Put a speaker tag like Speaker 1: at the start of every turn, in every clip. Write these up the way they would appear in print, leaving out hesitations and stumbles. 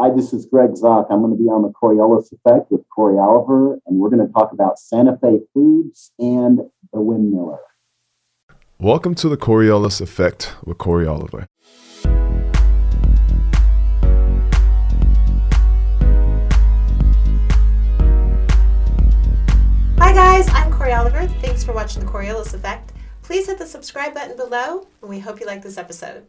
Speaker 1: Hi, this is Greg Zoch. I'm going to be on the Coriolis Effect with Corey Oliver, and we're going to talk about Santa Fe Foods and the Windmiller.
Speaker 2: Welcome to the Coriolis Effect with Corey Oliver.
Speaker 3: Hi guys, I'm Corey Oliver. Thanks for watching the Coriolis Effect. Please hit the subscribe button below, and we hope you like this episode.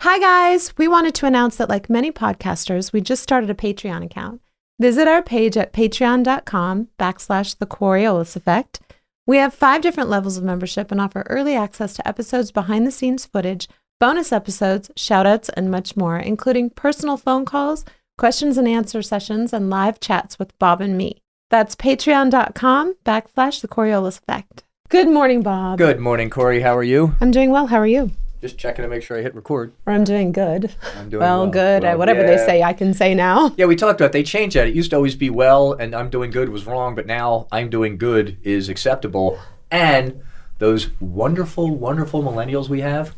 Speaker 3: Hi guys, we wanted to announce that like many podcasters, we just started a Patreon account. Visit our page at patreon.com/the Coriolis Effect. We have 5 different levels of membership and offer early access to episodes, behind the scenes footage, bonus episodes, shoutouts, and much more, including personal phone calls, questions and answer sessions, and live chats with Bob and me. That's patreon.com/the Coriolis Effect. Good morning, Bob.
Speaker 4: Good morning, Corey. How are you?
Speaker 3: I'm doing well. How are you?
Speaker 4: Just checking to make sure I hit record.
Speaker 3: Or I'm doing good.
Speaker 4: I'm doing
Speaker 3: well. Good.
Speaker 4: Well,
Speaker 3: whatever they say, I can say now.
Speaker 4: Yeah, we talked about they changed that. It used to always be well and I'm doing good was wrong, but now I'm doing good is acceptable. And those wonderful, wonderful millennials we have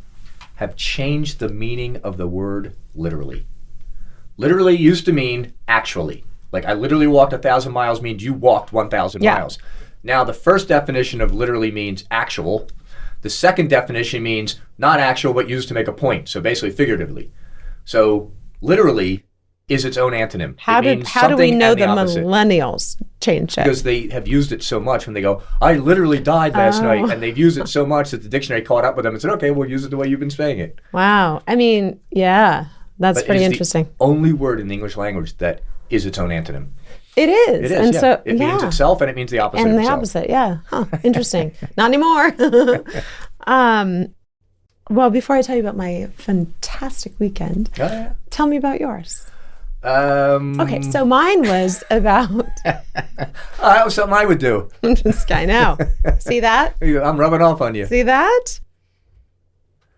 Speaker 4: changed the meaning of the word literally. Literally used to mean actually. Like I literally walked 1,000 miles means you walked 1,000 miles. Now the first definition of literally means actual. The second definition means not actual, but used to make a point. So basically figuratively. So literally is its own antonym.
Speaker 3: How do we know the millennials changed it?
Speaker 4: Because they have used it so much when they go, I literally died last night. And they've used it so much that the dictionary caught up with them and said, okay, we'll use it the way you've been saying it.
Speaker 3: Wow. I mean, yeah, that's pretty interesting.
Speaker 4: The only word in the English language that is its own antonym.
Speaker 3: It is.
Speaker 4: It is,
Speaker 3: and
Speaker 4: yeah.
Speaker 3: so,
Speaker 4: it means itself and it means the opposite
Speaker 3: and
Speaker 4: of
Speaker 3: the
Speaker 4: itself.
Speaker 3: Opposite, yeah. Huh, interesting. Not anymore. Well, before I tell you about my fantastic weekend, tell me about yours. Okay, so mine was about...
Speaker 4: that was something I would do.
Speaker 3: I know. See that?
Speaker 4: I'm rubbing off on you.
Speaker 3: See that?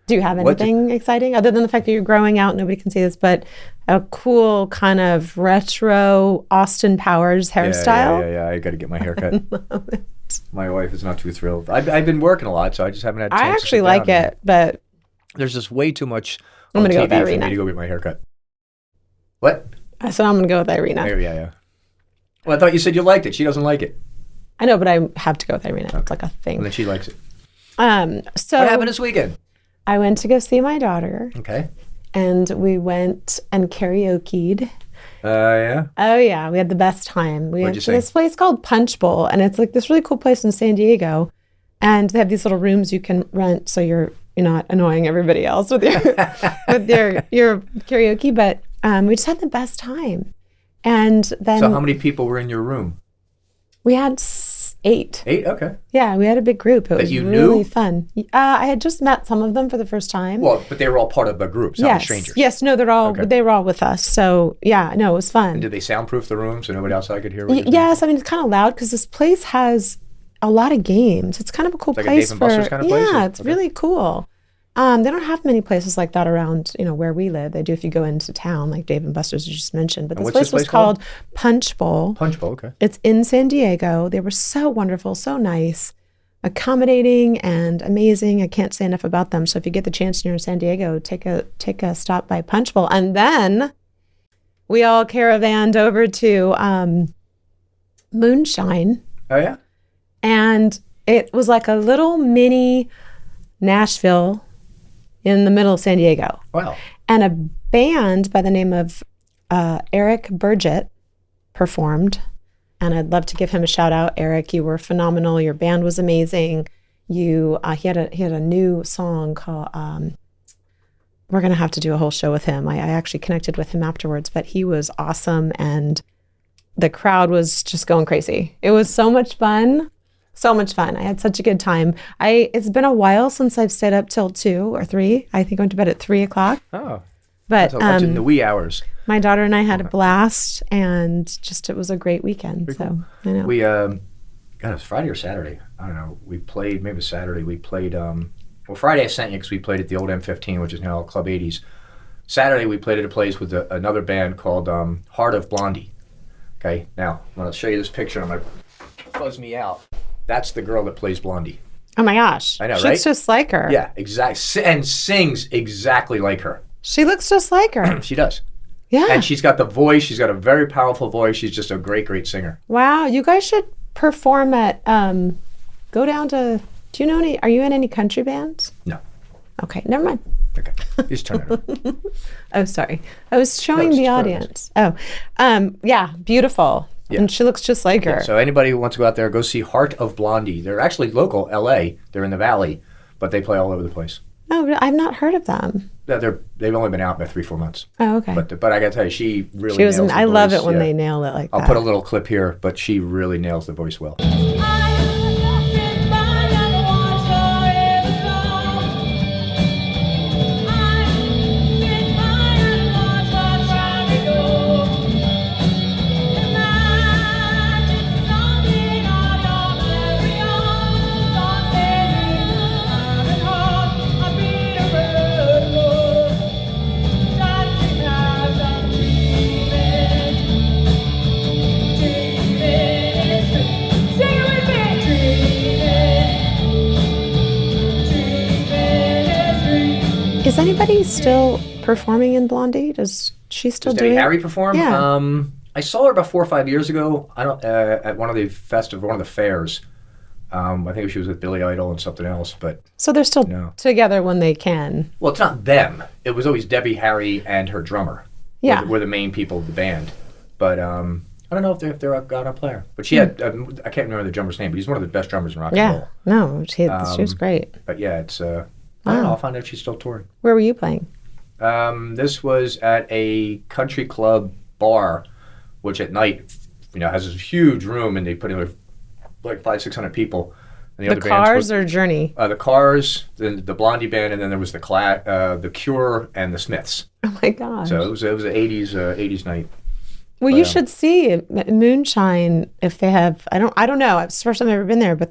Speaker 3: Do you have anything exciting other than the fact that you're growing out? Nobody can see this, but a cool kind of retro Austin Powers hairstyle.
Speaker 4: Yeah. I got to get my hair cut. I love it. My wife is not too thrilled. I've been working a lot, so I just haven't had a chance
Speaker 3: I actually like it, but
Speaker 4: there's just way too much
Speaker 3: I'm
Speaker 4: on
Speaker 3: gonna
Speaker 4: TV
Speaker 3: go with
Speaker 4: for
Speaker 3: Irina.
Speaker 4: me to go get my hair cut. What?
Speaker 3: I said I'm going to go with Irina.
Speaker 4: Yeah. Well, I thought you said you liked it. She doesn't like it.
Speaker 3: I know, but I have to go with Irina. Okay. It's like a thing.
Speaker 4: Well, then she likes it.
Speaker 3: So
Speaker 4: what happened this weekend?
Speaker 3: I went to go see my daughter.
Speaker 4: Okay.
Speaker 3: And we went and karaoke'd.
Speaker 4: Yeah?
Speaker 3: Oh, yeah. We had the best time. We went to this place called Punch Bowl, and it's like this really cool place in San Diego. And they have these little rooms you can rent so you're not annoying everybody else with your your karaoke. But we just had the best time. And then...
Speaker 4: So how many people were in your room?
Speaker 3: We had 8.
Speaker 4: 8? Okay.
Speaker 3: Yeah, we had a big group. It was really fun. I had just met some of them for the first time.
Speaker 4: Well, but they were all part of a group, not strangers.
Speaker 3: Yes, no, they were all with us. So, yeah, no, it was fun.
Speaker 4: And did they soundproof the room so nobody outside could hear?
Speaker 3: Yes, I mean, it's kind of loud because this place has a lot of games. It's kind of a cool place.
Speaker 4: Like a Dave and Buster's kind of place?
Speaker 3: Yeah, it's really cool. They don't have many places like that around, where we live. They do if you go into town, like Dave and Buster's you just mentioned. But this place was called Punch Bowl.
Speaker 4: Punch Bowl, okay.
Speaker 3: It's in San Diego. They were so wonderful, so nice, accommodating, and amazing. I can't say enough about them. So if you get the chance and you're in San Diego, take a stop by Punch Bowl. And then we all caravanned over to Moonshine.
Speaker 4: Oh, yeah?
Speaker 3: And it was like a little mini Nashville in the middle of San Diego.
Speaker 4: Wow.
Speaker 3: And a band by the name of Eric Burgett performed. And I'd love to give him a shout out. Eric, you were phenomenal. Your band was amazing. He had a new song called, we're going to have to do a whole show with him. I actually connected with him afterwards, but he was awesome. And the crowd was just going crazy. It was so much fun. So much fun. I had such a good time. It's been a while since I've stayed up till 2 or 3. I think I went to bed at 3 o'clock.
Speaker 4: Oh.
Speaker 3: But
Speaker 4: in the wee hours.
Speaker 3: My daughter and I had a blast, and it was a great weekend.
Speaker 4: Pretty
Speaker 3: so
Speaker 4: cool.
Speaker 3: I know.
Speaker 4: We it was Friday or Saturday. I don't know. We played, maybe it was Saturday. We played Friday I sent you because we played at the old M15, which is now Club 80s. Saturday we played at a place with another band called Heart of Blondie. Okay, now I'm going to show you this picture. I'm going to fuzz me out. That's the girl that plays Blondie.
Speaker 3: Oh my gosh.
Speaker 4: I know,
Speaker 3: She
Speaker 4: right?
Speaker 3: looks just like her.
Speaker 4: Yeah, exactly. And sings exactly like her.
Speaker 3: She looks just like her.
Speaker 4: She does.
Speaker 3: Yeah.
Speaker 4: And she's got the voice. She's got a very powerful voice. She's just a great, great singer.
Speaker 3: Wow. You guys should perform at, go down to, do you know are you in any country bands?
Speaker 4: No.
Speaker 3: Okay. Never mind.
Speaker 4: Okay. Just turn it on.
Speaker 3: Oh, sorry. I was showing the audience. Oh, yeah. Beautiful. Yeah. And she looks just like her.
Speaker 4: Yeah, so anybody who wants to go out there, go see Heart of Blondie. They're actually local, LA. They're in the Valley, but they play all over the place.
Speaker 3: Oh, I've not heard of them.
Speaker 4: Yeah, they've only been out about 3-4 months.
Speaker 3: Oh, okay.
Speaker 4: But I got to tell you, she really nails the voice.
Speaker 3: I love it when they nail it like that.
Speaker 4: I'll put a little clip here, but she really nails the voice well.
Speaker 3: Is anybody still performing in Blondie? Does she still do it?
Speaker 4: Does Debbie Harry perform?
Speaker 3: Yeah.
Speaker 4: I saw her about 4 or 5 years ago. at one of the fairs. I think she was with Billy Idol and something else, but
Speaker 3: so they're still together when they can.
Speaker 4: Well, it's not them. It was always Debbie Harry and her drummer.
Speaker 3: Yeah,
Speaker 4: were the main people of the band. But I don't know if they're a player. But she had I can't remember the drummer's name, but he's one of the best drummers in rock and roll.
Speaker 3: Yeah, no, she was great.
Speaker 4: But yeah, it's I don't know. I'll find out if she's still touring.
Speaker 3: Where were you playing?
Speaker 4: This was at a country club bar, which at night, has this huge room, and they put in like 500-600 people. And
Speaker 3: the Cars or Journey?
Speaker 4: The Cars, the Blondie band, and then there was the Cure and the Smiths.
Speaker 3: Oh my gosh!
Speaker 4: So it was an '80s night.
Speaker 3: Well, you should see Moonshine if they have. I don't know. It's the first time I've ever been there, but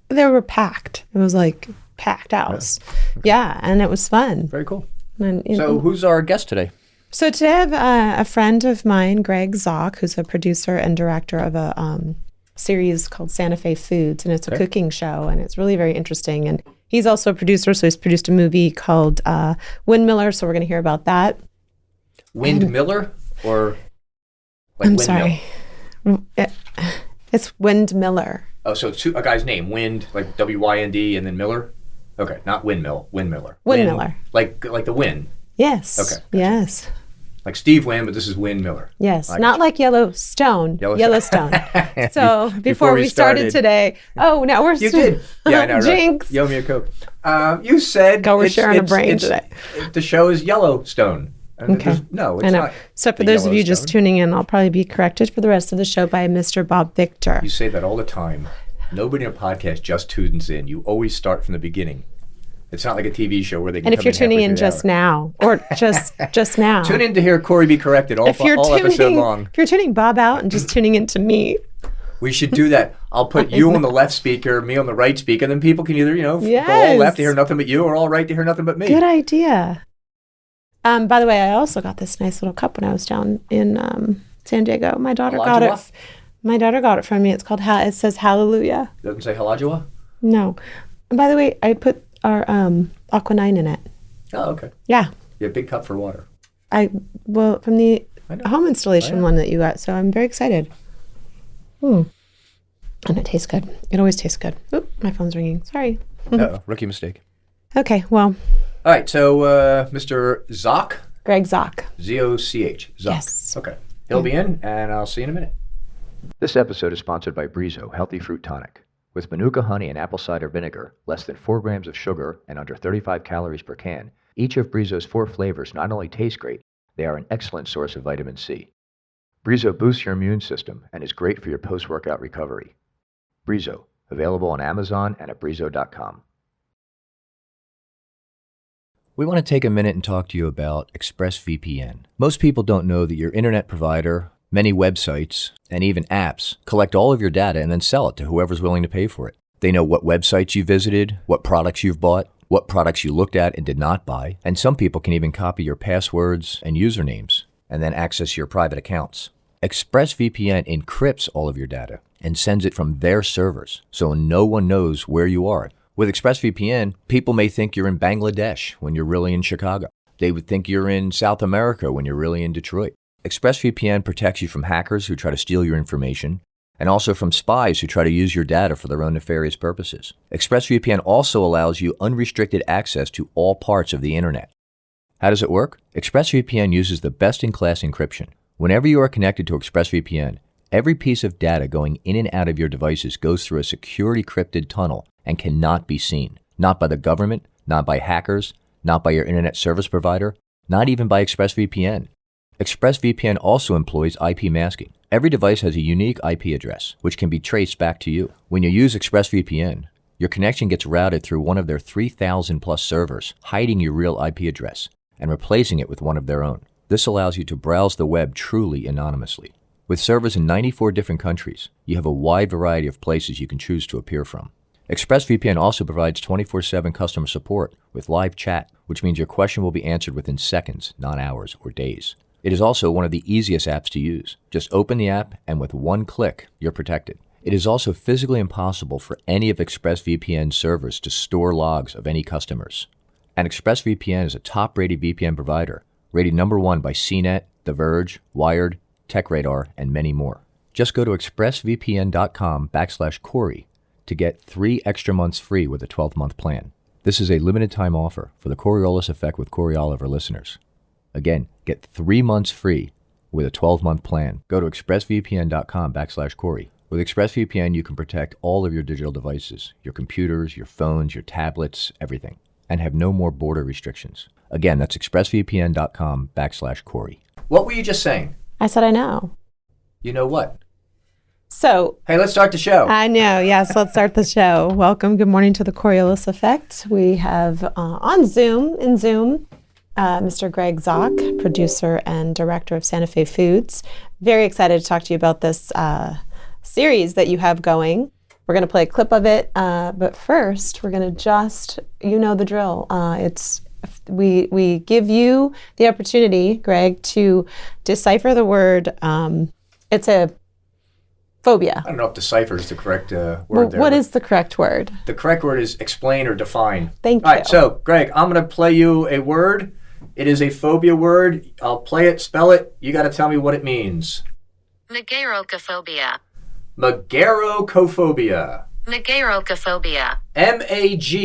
Speaker 3: they were packed. It was like packed house. Yeah, and it was fun.
Speaker 4: Very cool.
Speaker 3: And,
Speaker 4: who's our guest today?
Speaker 3: So today I have a friend of mine, Greg Zoch, who's a producer and director of a series called Santa Fe Foods, and it's a cooking show, and it's really very interesting. And he's also a producer, so he's produced a movie called Windmiller, so we're going to hear about that.
Speaker 4: Windmiller or like
Speaker 3: I'm
Speaker 4: windmill?
Speaker 3: Sorry. It's Windmiller.
Speaker 4: Oh, so it's a guy's name, Wind, like Wynd, and then Miller? Okay, not Windmill, Windmiller.
Speaker 3: Windmiller.
Speaker 4: Like the wind?
Speaker 3: Yes.
Speaker 4: Okay. Gotcha.
Speaker 3: Yes.
Speaker 4: Like Steve Wynn, but this is Windmiller.
Speaker 3: Yes, not like Yellowstone. Yellowstone. So before we started today, now we're...
Speaker 4: You did. Yeah, I know, right?
Speaker 3: Jinx.
Speaker 4: You owe me a Coke. You said...
Speaker 3: We're sharing a brain today.
Speaker 4: The show is Yellowstone.
Speaker 3: Okay.
Speaker 4: No, it's not.
Speaker 3: So for those of you just tuning in, I'll probably be corrected for the rest of the show by Mr. Bob Victor.
Speaker 4: You say that all the time. Nobody in a podcast just tunes in. You always start from the beginning. It's not like a TV show where they can
Speaker 3: come in. And if you're tuning in just now, or just now.
Speaker 4: Tune in to hear Cory be corrected all episode long.
Speaker 3: If you're tuning Bob out and just tuning in to me.
Speaker 4: We should do that. I'll put you on the left speaker, me on the right speaker, and then people can either, go all left to hear nothing but you, or all right to hear nothing but me.
Speaker 3: Good idea. By the way, I also got this nice little cup when I was down in San Diego. My daughter got it. My daughter got it from me. It's called. It says Hallelujah.
Speaker 4: Doesn't say Halajua?
Speaker 3: No. And by the way, I put our Aqua 9 in it.
Speaker 4: Oh, okay.
Speaker 3: Yeah.
Speaker 4: You have a big cup for water.
Speaker 3: From the home installation one that you got. So I'm very excited. And it tastes good. It always tastes good. Oop, my phone's ringing. Sorry.
Speaker 4: Rookie mistake.
Speaker 3: Okay, well.
Speaker 4: All right, so Mr. Zoch?
Speaker 3: Greg Zoch.
Speaker 4: Z-O-C-H. Zoch.
Speaker 3: Yes.
Speaker 4: Okay. He'll be in, and I'll see you in a minute. This episode is sponsored by Brizo Healthy Fruit Tonic. With Manuka honey and apple cider vinegar, less than 4 grams of sugar, and under 35 calories per can, each of Brizo's 4 flavors not only taste great, they are an excellent source of vitamin C. Brizo boosts your immune system and is great for your post-workout recovery. Brizo, available on Amazon and at brizo.com. We want to take a minute and talk to you about ExpressVPN. Most people don't know that your internet provider, many websites, and even apps collect all of your data and then sell it to whoever's willing to pay for it. They know what websites you visited, what products you've bought, what products you looked at and did not buy, and some people can even copy your passwords and usernames and then access your private accounts. ExpressVPN encrypts all of your data and sends it from their servers, so no one knows where you are. With ExpressVPN, people may think you're in Bangladesh when you're really in Chicago. They would think you're in South America when you're really in Detroit.
Speaker 5: ExpressVPN protects you from hackers who try to steal your information, and also from spies who try to use your data for their own nefarious purposes. ExpressVPN also allows you unrestricted access to all parts of the internet. How does it work? ExpressVPN uses the best-in-class encryption. Whenever you are connected to ExpressVPN, every piece of data going in and out of your devices goes through a security-crypted tunnel and cannot be seen. Not by the government, not by hackers, not by your internet service provider, not even by ExpressVPN. ExpressVPN also employs IP masking. Every device has a unique IP address, which can be traced back to you. When you use ExpressVPN, your connection gets routed through one of their 3,000 plus servers, hiding your real IP address and replacing it with one of their own. This allows you to browse the web truly anonymously. With servers in 94 different countries, you have a wide variety of places you can choose to appear from. ExpressVPN also provides 24/7 customer support with live chat, which means your question will be answered within seconds, not hours or days. It is also one of the easiest apps to use. Just open the app, and with one click, you're protected. It is also physically impossible for any of ExpressVPN's servers to store logs of any customers. And ExpressVPN is a top-rated VPN provider, rated #1 by CNET, The Verge, Wired, TechRadar, and many more. Just go to expressvpn.com/Cory to get 3 extra months free with a 12-month plan. This is a limited-time offer for the Coriolis Effect with Cory Oliver listeners. Again, get 3 months free with a 12-month plan. Go to expressvpn.com/Cory. With ExpressVPN, you can protect all of your digital devices, your computers, your phones, your tablets, everything, and have no more border restrictions. Again, that's expressvpn.com/Cory.
Speaker 4: What were you just saying?
Speaker 3: I said I know.
Speaker 4: You know what?
Speaker 3: So,
Speaker 4: Hey, let's start the show.
Speaker 3: I know. Yes, let's start the show. Welcome. Good morning to the Coriolis Effect. We have in Zoom, Mr. Greg Zoch, producer and director of Santa Fe Foods. Very excited to talk to you about this series that you have going. We're going to play a clip of it, but first we're going to the drill. We give you the opportunity, Greg, to decipher the word. It's a phobia.
Speaker 4: I don't know if decipher is the correct word there.
Speaker 3: What is the correct word?
Speaker 4: The correct word is explain or define.
Speaker 3: Thank you.
Speaker 4: All right, so Greg, I'm going to play you a word. It is a phobia word. I'll play it, spell it. You got to tell me what it means.
Speaker 6: Megarocophobia.
Speaker 4: Megarocophobia.
Speaker 6: Megarocophobia.
Speaker 4: Mageiroco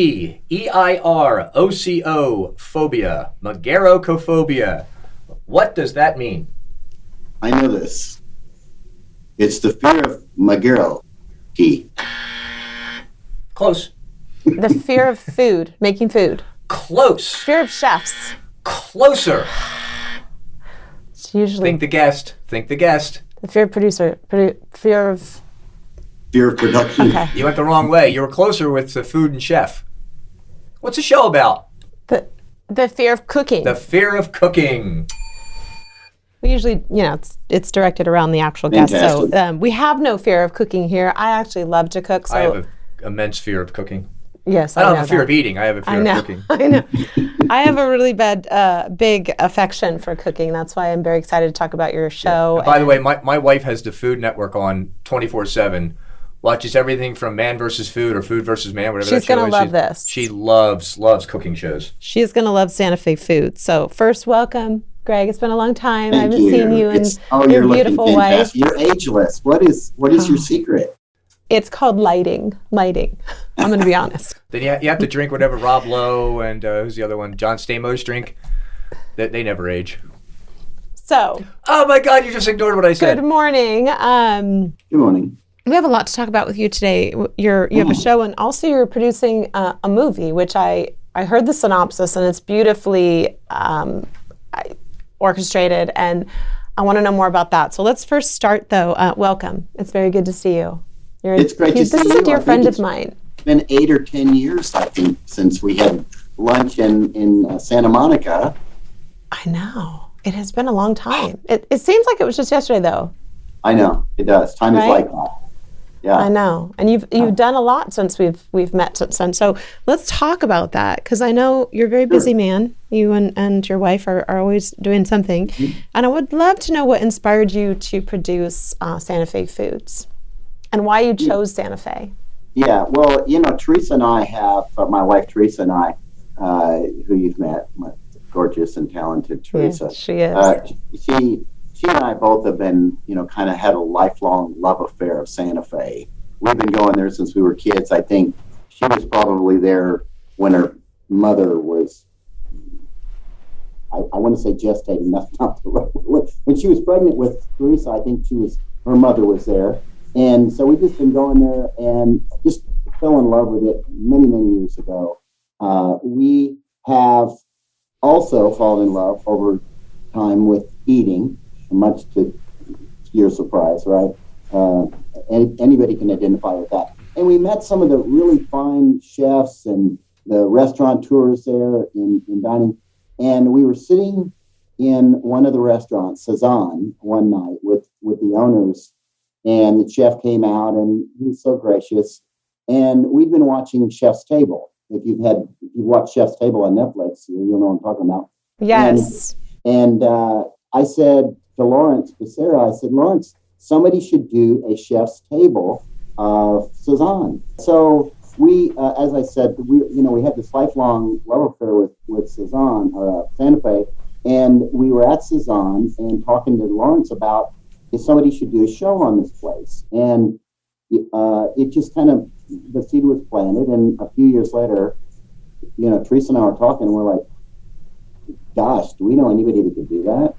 Speaker 4: phobia. Megarocophobia. What does that mean?
Speaker 1: I know this. It's the fear of Magero.
Speaker 4: Close.
Speaker 3: The fear of food, making food.
Speaker 4: Close.
Speaker 3: Fear of chefs.
Speaker 4: Closer.
Speaker 3: It's usually
Speaker 4: Think the guest.
Speaker 3: the fear of producer. Fear of
Speaker 1: production.
Speaker 3: Okay.
Speaker 4: You went the wrong way. You were closer with the food and chef. What's the show about?
Speaker 3: The fear of cooking.
Speaker 4: The fear of cooking.
Speaker 3: We usually, it's directed around the actual guest. So
Speaker 1: Fantastic.
Speaker 3: we have no fear of cooking here. I actually love to cook. So
Speaker 4: I have an immense fear of cooking.
Speaker 3: yes,
Speaker 4: I don't
Speaker 3: know
Speaker 4: have a fear
Speaker 3: that.
Speaker 4: of eating. I have a fear
Speaker 3: I know.
Speaker 4: of cooking.
Speaker 3: I know. I have a really big affection for cooking. That's why I'm very excited to talk about your show.
Speaker 4: And by the way, my wife has the Food Network on 24/7. Watches everything from Man vs. Food or Food vs. Man, whatever that
Speaker 3: She's
Speaker 4: show is.
Speaker 3: going to love this.
Speaker 4: She loves cooking shows.
Speaker 3: She's going to love Santa Fe Foods. So first, welcome, Greg. It's been a long time. I
Speaker 1: Thank
Speaker 3: haven't seen you and
Speaker 1: you're
Speaker 3: your beautiful
Speaker 1: looking
Speaker 3: wife.
Speaker 1: fantastic. You're ageless. What is your secret?
Speaker 3: It's called lighting. I'm going to be honest.
Speaker 4: Then you have to drink whatever Rob Lowe and who's the other one? John Stamos drink. They never age.
Speaker 3: So.
Speaker 4: Oh my God! You just ignored what I said.
Speaker 3: Good morning.
Speaker 1: Good morning.
Speaker 3: We have a lot to talk about with you today. You have a show, and also you're producing a movie, which I heard the synopsis, and it's beautifully orchestrated, and I want to know more about that. So let's first start, though. Welcome. It's very good to see you.
Speaker 1: It's great to see you.
Speaker 3: This is a dear
Speaker 1: I think
Speaker 3: friend of
Speaker 1: it's
Speaker 3: mine.
Speaker 1: been 8 or 10 years, I think, since we had lunch in Santa Monica.
Speaker 3: I know. It has been a long time. It seems like it was just yesterday, though.
Speaker 1: I know, it does. Time is like that. Yeah.
Speaker 3: I know. And you've done a lot since we've met since then. So let's talk about that, because I know you're a very busy man. You and your wife are always doing something.
Speaker 1: Mm-hmm.
Speaker 3: And I would love to know what inspired you to produce Santa Fe Foods and why you chose Santa Fe.
Speaker 1: Yeah, well, Teresa and I have, my wife Teresa and I, who you've met, my gorgeous and talented Teresa.
Speaker 3: Yes, she is.
Speaker 1: she and I both have been, kind of had a lifelong love affair of Santa Fe. We've been going there since we were kids. I think she was probably there when her mother was, I want to say gestating, that's not the right word. When she was pregnant with Teresa, I think her mother was there. And so we've just been going there and just fell in love with it many, many years ago. We have also fallen in love over time with eating, much to your surprise, right? Anybody can identify with that. And we met some of the really fine chefs and the restaurateurs there in dining. And we were sitting in one of the restaurants, Cezanne, one night with the owners. And the chef came out and he was so gracious. And we'd been watching Chef's Table. If you've watched Chef's Table on Netflix, you'll know what I'm talking about.
Speaker 3: Yes.
Speaker 1: And I said to Lawrence Becerra, I said, Lawrence, somebody should do a Chef's Table of Cezanne. So we, as I said, we had this lifelong love affair with Cezanne, Santa Fe, and we were at Cezanne and talking to Lawrence about if somebody should do a show on this place. And it just kind of, the seed was planted, and a few years later, Teresa and I were talking, and we're like, gosh, do we know anybody that could do that?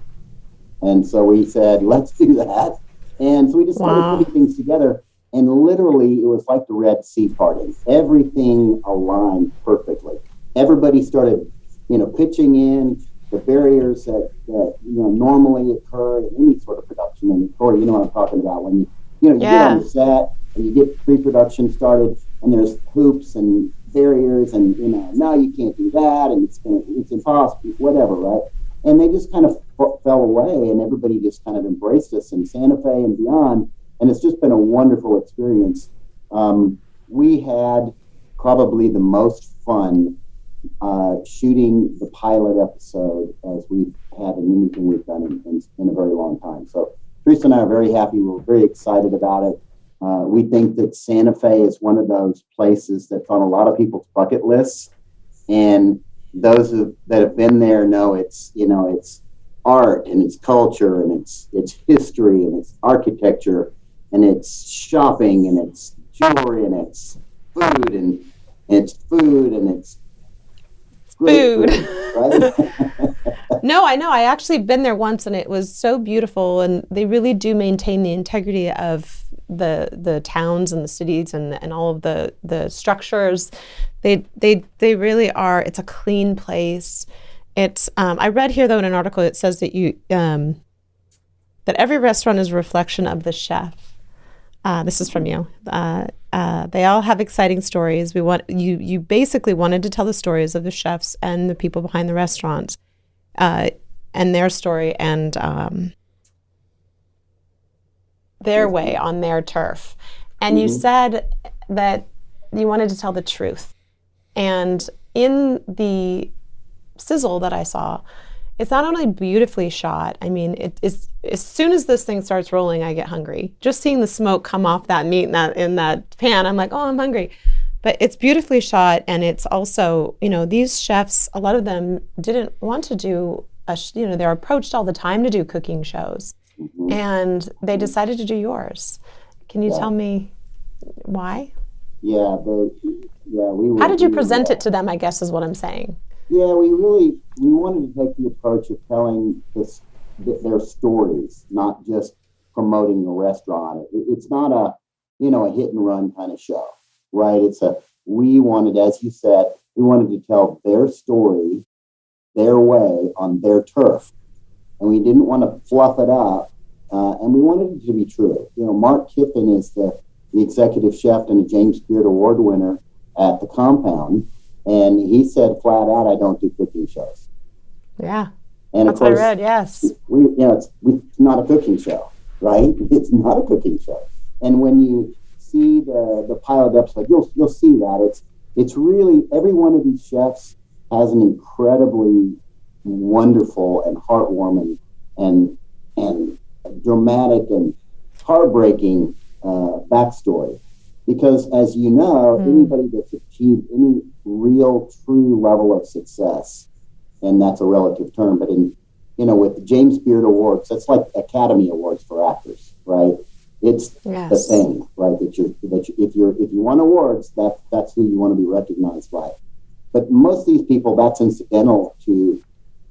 Speaker 1: And so we said, let's do that. And so we just started putting things together. And literally, it was like the Red Sea parting. Everything aligned perfectly. Everybody started, pitching in the barriers that normally occur in any sort of production. And Cory, you know what I'm talking about. When you get on the set and you get pre-production started, and there's hoops and barriers, and now you can't do that, and it's impossible, whatever, right? And they just kind of fell away, and everybody just kind of embraced us in Santa Fe and beyond. And it's just been a wonderful experience. We had probably the most fun shooting the pilot episode as we've had in anything we've done in a very long time. So Teresa and I are very happy. We're very excited about it. We think that Santa Fe is one of those places that's on a lot of people's bucket lists. And those that have been there know it's art and it's culture and it's history and it's architecture and it's shopping and it's jewelry and it's food and it's great food, right?
Speaker 3: No, I know. I actually been there once, and it was so beautiful. And they really do maintain the integrity of the towns and the cities and all of the structures. They really are. It's a clean place. It's. I read here though in an article it says that that every restaurant is a reflection of the chef. This is from you. They all have exciting stories. You basically wanted to tell the stories of the chefs and the people behind the restaurants, and their story and their way on their turf. And you said that you wanted to tell the truth. And in the sizzle that I saw, it's not only beautifully shot. I mean, it's as soon as this thing starts rolling, I get hungry. Just seeing the smoke come off that meat in that pan, I'm like, oh, I'm hungry. But it's beautifully shot, and it's also, these chefs, a lot of them didn't want to do they're approached all the time to do cooking shows, and they decided to do yours. Can you tell me why?
Speaker 1: Yeah,
Speaker 3: How did you present it to them, I guess is what I'm saying.
Speaker 1: Yeah, we wanted to take the approach of telling their stories, not just promoting the restaurant. It's not a hit and run kind of show, right? We wanted, as you said, we wanted to tell their story, their way on their turf. And we didn't want to fluff it up, and we wanted it to be true. Mark Kiffin is the executive chef and a James Beard Award winner at the Compound. And he said flat out, I don't do cooking shows.
Speaker 3: Yeah,
Speaker 1: and
Speaker 3: that's
Speaker 1: of course,
Speaker 3: what I read, yes.
Speaker 1: It's not a cooking show, right? It's not a cooking show. And when you see the pilot episode, you'll see that. It's really, every one of these chefs has an incredibly wonderful and heartwarming and dramatic and heartbreaking backstory. Because as you know, anybody that's achieved any real, true level of success, and that's a relative term, but in with the James Beard Awards, that's like Academy Awards for actors, right? It's the thing, right? If you won awards, that's who you want to be recognized by. But most of these people, that's incidental to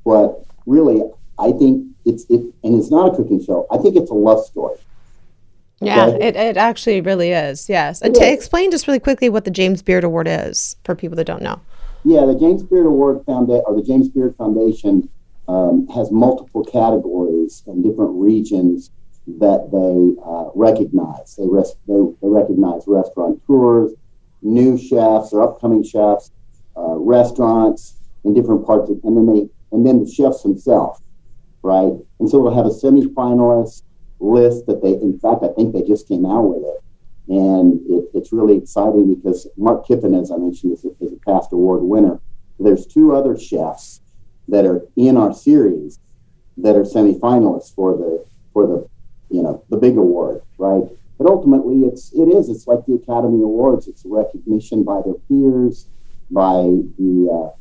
Speaker 1: what really I think and it's not a cooking show. I think it's a love story.
Speaker 3: Yeah, it actually really is. Yes. Explain just really quickly what the James Beard Award is for people that don't know.
Speaker 1: Yeah, the James Beard Award the James Beard Foundation has multiple categories and different regions that they recognize. They recognize restaurateurs, new chefs or upcoming chefs, restaurants in different parts, and then the chefs themselves, right? And so we'll have a semifinalist list that in fact, I think they just came out with it. And it's really exciting because Mark Kiffin, as I mentioned, is a past award winner. There's 2 other chefs that are in our series that are semifinalists for the big award, right? But ultimately, it's like the Academy Awards. It's a recognition by their peers, by the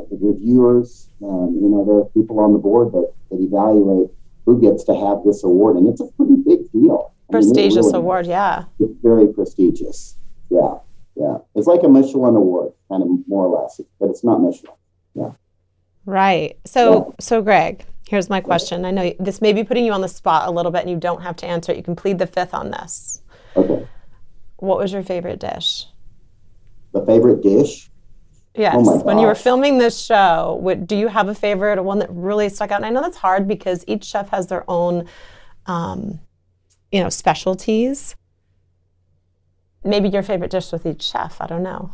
Speaker 1: reviewers. There are people on the board that evaluate who gets to have this award, and it's a pretty big deal.
Speaker 3: Prestigious award, yeah.
Speaker 1: It's very prestigious. Yeah. It's like a Michelin award, kind of more or less, but it's not Michelin. Yeah.
Speaker 3: Right. So Greg, here's my question. I know this may be putting you on the spot a little bit, and you don't have to answer it. You can plead the fifth on this.
Speaker 1: Okay.
Speaker 3: What was your favorite dish?
Speaker 1: The favorite dish?
Speaker 3: Yes.
Speaker 1: Oh my gosh.
Speaker 3: When you were filming this show, do you have a favorite or one that really stuck out? And I know that's hard because each chef has their own, specialties. Maybe your favorite dish with each chef. I don't know.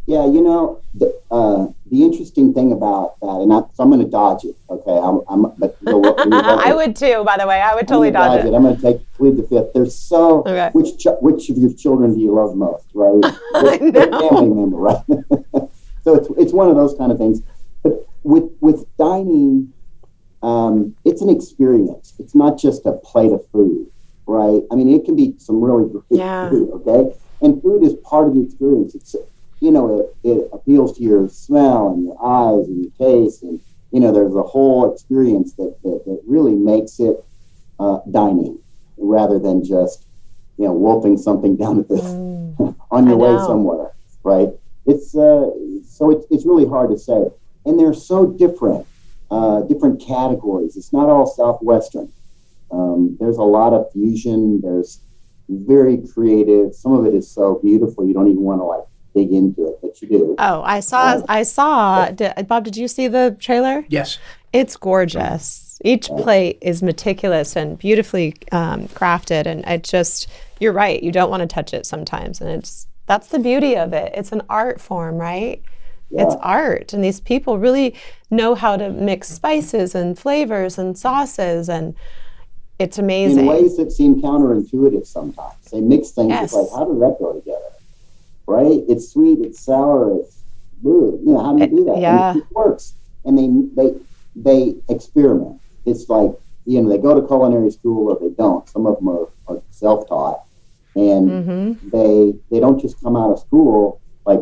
Speaker 1: Yeah, the interesting thing about that, and I'm going to dodge it. Okay,
Speaker 3: I would too. By the way, I would totally dodge it.
Speaker 1: I'm going to plead the fifth. There's okay. Which of your children do you love most, right?
Speaker 3: I know.
Speaker 1: Family member, right? So it's one of those kind of things. But with dining, it's an experience. It's not just a plate of food, right? I mean, it can be some really great food, okay? And food is part of the experience. It's it appeals to your smell and your eyes and your taste, and there's a whole experience that really makes it dining rather than just wolfing something down at the on your way somewhere, right? It's it's really hard to say, and they're so different categories. It's not all Southwestern. There's a lot of fusion. There's very creative. Some of it is so beautiful you don't even want to dig into it, but you do.
Speaker 3: Oh, I saw. Bob, did you see the trailer?
Speaker 4: Yes.
Speaker 3: It's gorgeous. Each plate is meticulous and beautifully crafted, and you're right. You don't want to touch it sometimes, and that's the beauty of it. It's an art form, right? Yeah. It's art, and these people really know how to mix spices and flavors and sauces, and it's amazing.
Speaker 1: In ways that seem counterintuitive sometimes. They mix things. Yes. It's like, how does that go together? Right? It's sweet, it's sour, it's blue. How do you do that?
Speaker 3: Yeah.
Speaker 1: And it works. And they experiment. It's like, they go to culinary school or they don't. Some of them are self-taught. And they don't just come out of school like,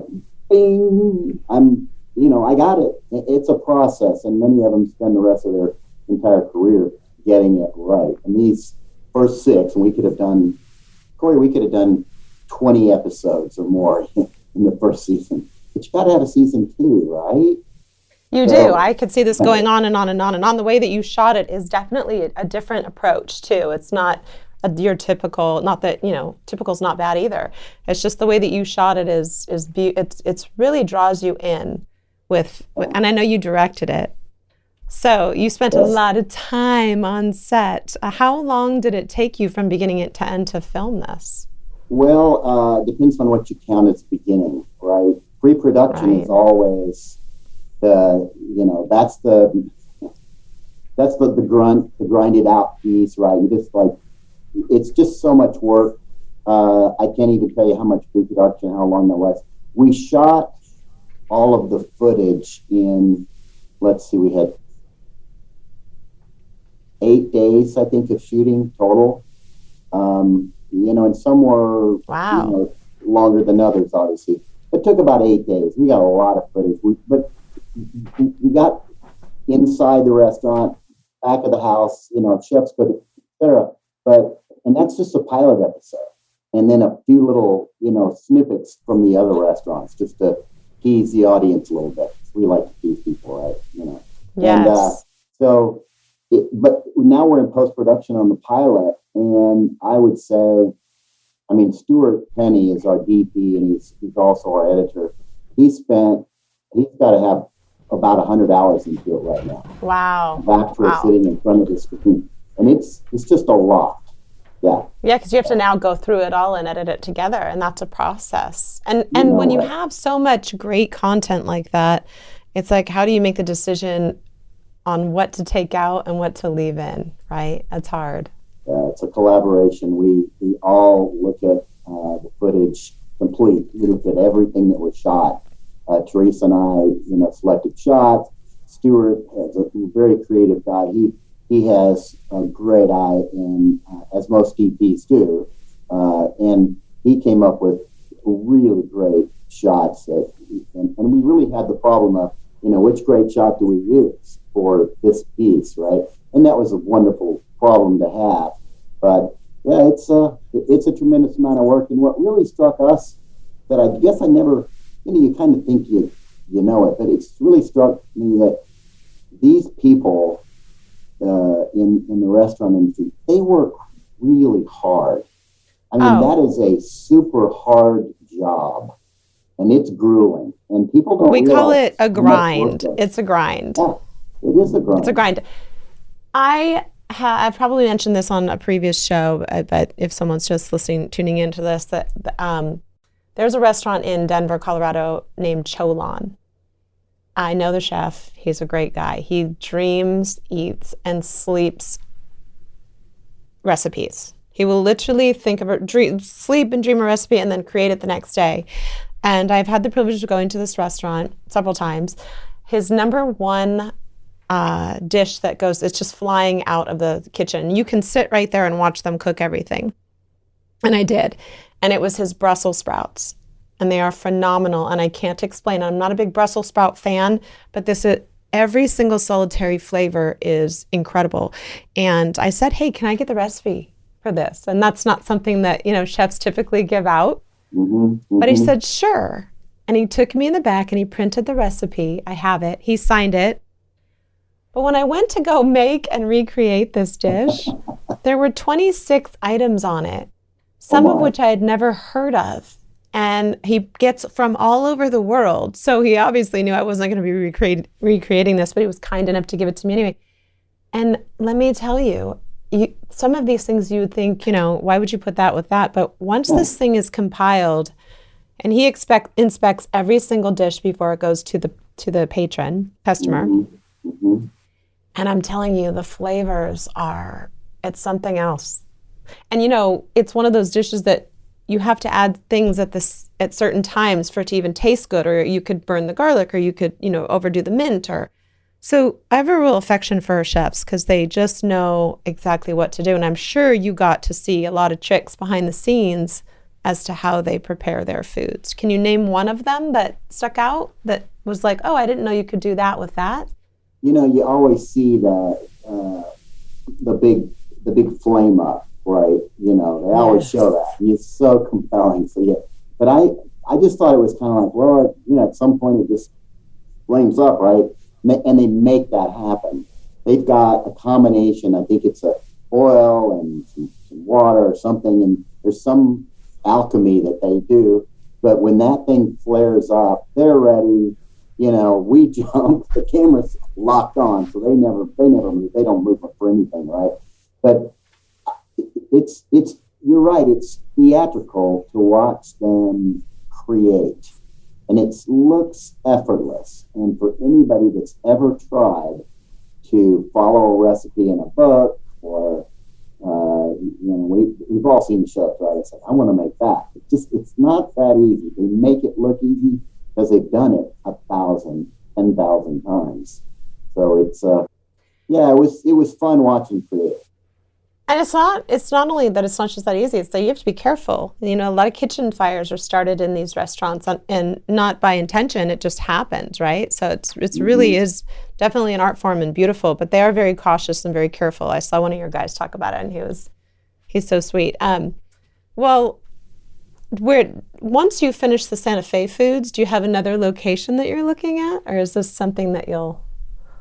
Speaker 1: bing, I got it. It's a process. And many of them spend the rest of their entire career getting it right. And these first 6, and we could have done 20 episodes or more in the first season. But you got to have a season 2, right?
Speaker 3: You do. I could see this going on and on and on and on. The way that you shot it is definitely a different approach too. It's not your typical. Not that typical's not bad either. It's just the way that you shot it it's really draws you in with. And I know you directed it, so you spent a lot of time on set. How long did it take you from beginning to end to film this?
Speaker 1: Well, depends on what you count as beginning, right? Pre-production is always that's the grind it out piece, right? You just it's just so much work. I can't even tell you how much pre-production, how long that was. We shot all of the footage in, we had 8 days, I think, of shooting total. And some were longer than others, obviously. It took about 8 days. We got a lot of footage. But we got inside the restaurant, back of the house, chefs could, etc. And that's just a pilot episode. And then a few little, snippets from the other restaurants just to tease the audience a little bit. We like to tease people, right?
Speaker 3: Yes.
Speaker 1: But now we're in post-production on the pilot, and I would say, Stuart Penny is our DP, and he's also our editor. He's got to have about 100 hours into it right now.
Speaker 3: Wow.
Speaker 1: Actually sitting in front of the screen. And it's just a lot. Yeah.
Speaker 3: Yeah, because you have to now go through it all and edit it together, and that's a process. And when you have so much great content like that, it's like, how do you make the decision on what to take out and what to leave in, right? That's hard.
Speaker 1: Yeah, it's a collaboration. We all look at the footage complete. We look at everything that was shot. Teresa and I, selected shots. Stuart is a very creative guy. He has a great eye, and as most DPs do, and he came up with really great shots. And we really had the problem of, which great shot do we use for this piece, right? And that was a wonderful problem to have. But yeah, it's a tremendous amount of work. And what really struck us, that I guess I never, you kind of think you know it, but it's really struck me that these people in the restaurant industry, they work really hard. That is a super hard job, and it's grueling. And people don't.
Speaker 3: We call it a grind. It's a grind.
Speaker 1: Yeah, it is a grind.
Speaker 3: It's a grind. I've probably mentioned this on a previous show, but if someone's just tuning into this, that there's a restaurant in Denver, Colorado named Cholon. I know the chef. He's a great guy. He dreams, eats, and sleeps recipes. He will literally sleep and dream a recipe and then create it the next day. And I've had the privilege of going to this restaurant several times. His number one dish that goes, it's just flying out of the kitchen. You can sit right there and watch them cook everything. And I did. And it was his Brussels sprouts. And they are phenomenal. And I can't explain. I'm not a big Brussels sprout fan, but every single solitary flavor is incredible. And I said, hey, can I get the recipe for this? And that's not something that, chefs typically give out. Mm-hmm. But he said, sure. And he took me in the back and he printed the recipe. I have it. He signed it. But when I went to go make and recreate this dish, there were 26 items on it, some of which I had never heard of. And he gets from all over the world. So he obviously knew I wasn't going to be recreating this, but he was kind enough to give it to me anyway. And let me tell you, some of these things you would think, why would you put that with that? But once this thing is compiled, and he inspects every single dish before it goes to the patron, customer. Mm-hmm. And I'm telling you, the flavors it's something else. And it's one of those dishes that you have to add things at certain times for it to even taste good, or you could burn the garlic, or you could, overdo the mint. So I have a real affection for chefs because they just know exactly what to do. And I'm sure you got to see a lot of tricks behind the scenes as to how they prepare their foods. Can you name one of them that stuck out that was like, oh, I didn't know you could do that with that?
Speaker 1: You always see the big flame up, right? They always show that. And it's so compelling. So yeah, but I just thought it was kind of like, well, at some point it just flames up, right? And they make that happen. They've got a combination. I think it's a oil and some water or something, and there's some alchemy that they do. But when that thing flares up, they're ready. We jump. The camera's locked on, so they never move. They don't move for anything, right? But it's you're right. It's theatrical to watch them create, and it looks effortless. And for anybody that's ever tried to follow a recipe in a book, or we've all seen the shows, right? It's like, I want to make that. It's not that easy. They make it look easy because they've done it 1,000, 10,000 times. So it's it was fun watching create.
Speaker 3: And it's not only that it's not just that easy, it's that you have to be careful. You know, a lot of kitchen fires are started in these restaurants and not by intention, it just happens, right? So it's really is definitely an art form and beautiful, but they are very cautious and very careful. I saw one of your guys talk about it and he's so sweet. Well, once you finish the Santa Fe foods, do you have another location that you're looking at? Or is this something that you'll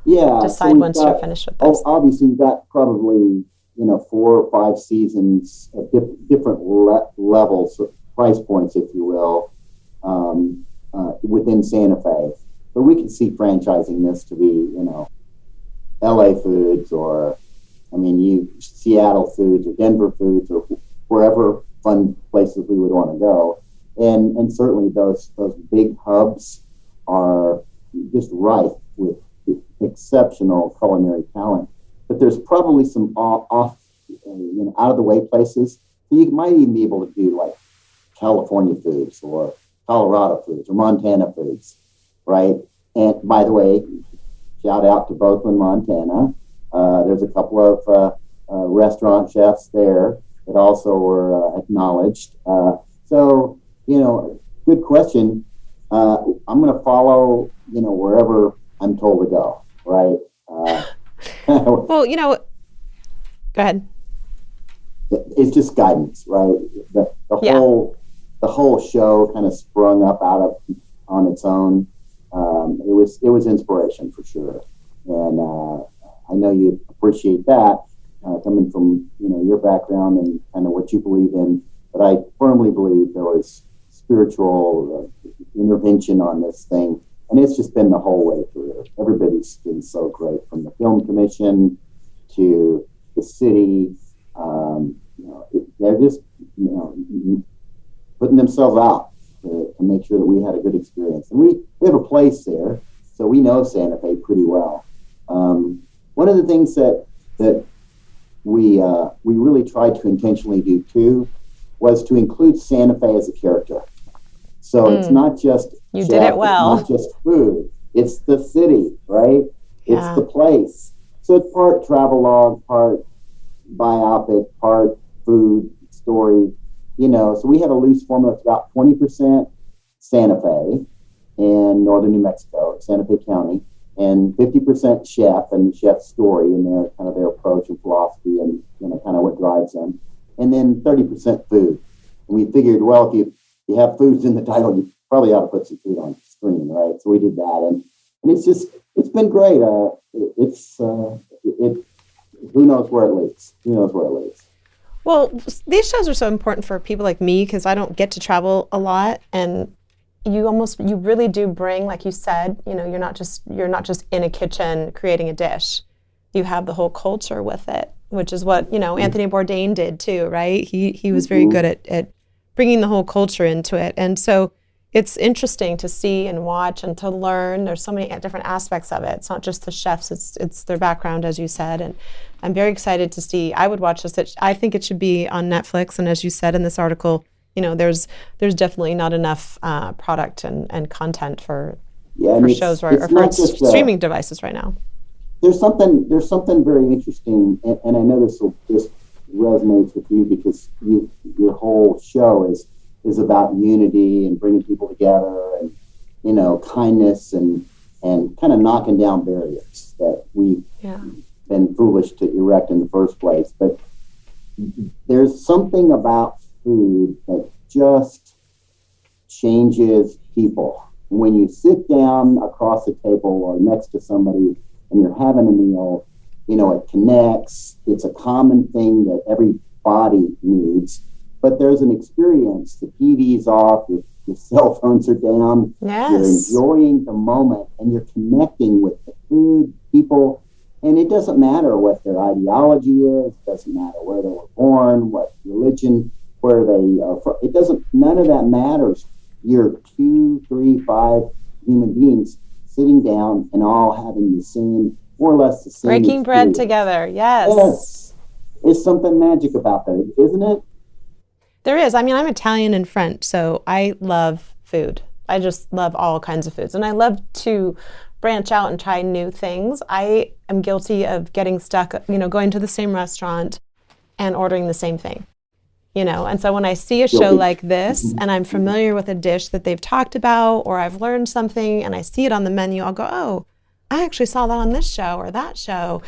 Speaker 3: decide once you're finished with this?
Speaker 1: Obviously, we've got probably 4 or 5 seasons at different levels, price points, if you will, within Santa Fe. But we can see franchising this to be, LA Foods or, Seattle Foods or Denver Foods or wherever fun places we would want to go. And certainly those big hubs are just rife with exceptional culinary talent. But there's probably some out of the way places. So you might even be able to do like California foods or Colorado foods or Montana foods, right? And by the way, shout out to Bothland, Montana. There's a couple of restaurant chefs there that also were acknowledged. So, good question. I'm going to follow, wherever I'm told to go, right?
Speaker 3: Well, go ahead.
Speaker 1: It's just guidance, right? The whole show kind of sprung up on its own. It was inspiration for sure, and I know you appreciate that coming from your background and kind of what you believe in. But I firmly believe there was spiritual intervention on this thing. And it's just been the whole way through. Everybody's been so great, from the film commission to the city. They're just, putting themselves out to make sure that we had a good experience. And we have a place there, so we know Santa Fe pretty well. One of the things that we really tried to intentionally do too was to include Santa Fe as a character. So it's not just
Speaker 3: you did it well.
Speaker 1: It's not just food. It's the city, right? It's the place. So it's part travelogue, part biopic, part food story. So we have a loose formula. It's about 20% Santa Fe and northern New Mexico, Santa Fe County, and 50% chef and the chef's story and their kind of their approach and philosophy and kind of what drives them, and then 30% food. And we figured, well, if you have foods in the title, you probably ought to put some food on the screen, right? So we did that, and it's been great. Who knows where it leads? Who knows where it leads?
Speaker 3: Well, these shows are so important for people like me because I don't get to travel a lot, and you really do bring, like you said, you're not just in a kitchen creating a dish. You have the whole culture with it, which is what Anthony Bourdain did too, right? He was very good at bringing the whole culture into it, and so it's interesting to see and watch and to learn. There's so many different aspects of it. It's not just the chefs; it's their background, as you said, and I'm very excited to see. I would watch this. I think it should be on Netflix, and as you said in this article, there's definitely not enough product and content for shows or for streaming devices right now.
Speaker 1: There's something very interesting, and I know this resonates with you because your whole show is about unity and bringing people together and kindness and kind of knocking down barriers that we've been foolish to erect in the first place. But there's something about food that just changes people. When you sit down across the table or next to somebody and you're having a meal, it connects. It's a common thing that everybody needs. But there's an experience. The TV's off, your cell phones are down.
Speaker 3: Yes.
Speaker 1: You're enjoying the moment and you're connecting with the food, people. And it doesn't matter what their ideology is. It doesn't matter where they were born, what religion, where they are from. None of that matters. You're 2, 3, 5 human beings sitting down and all having the same, more or less the same
Speaker 3: breaking bread
Speaker 1: experience.
Speaker 3: together. Yes.
Speaker 1: Yes. There's something magic about that, isn't it?
Speaker 3: There is. I'm Italian and French, so I love food. I just love all kinds of foods. And I love to branch out and try new things. I am guilty of getting stuck, going to the same restaurant and ordering the same thing. And so when I see a show like this and I'm familiar with a dish that they've talked about, or I've learned something and I see it on the menu, I'll go, oh, I actually saw that on this show or that show.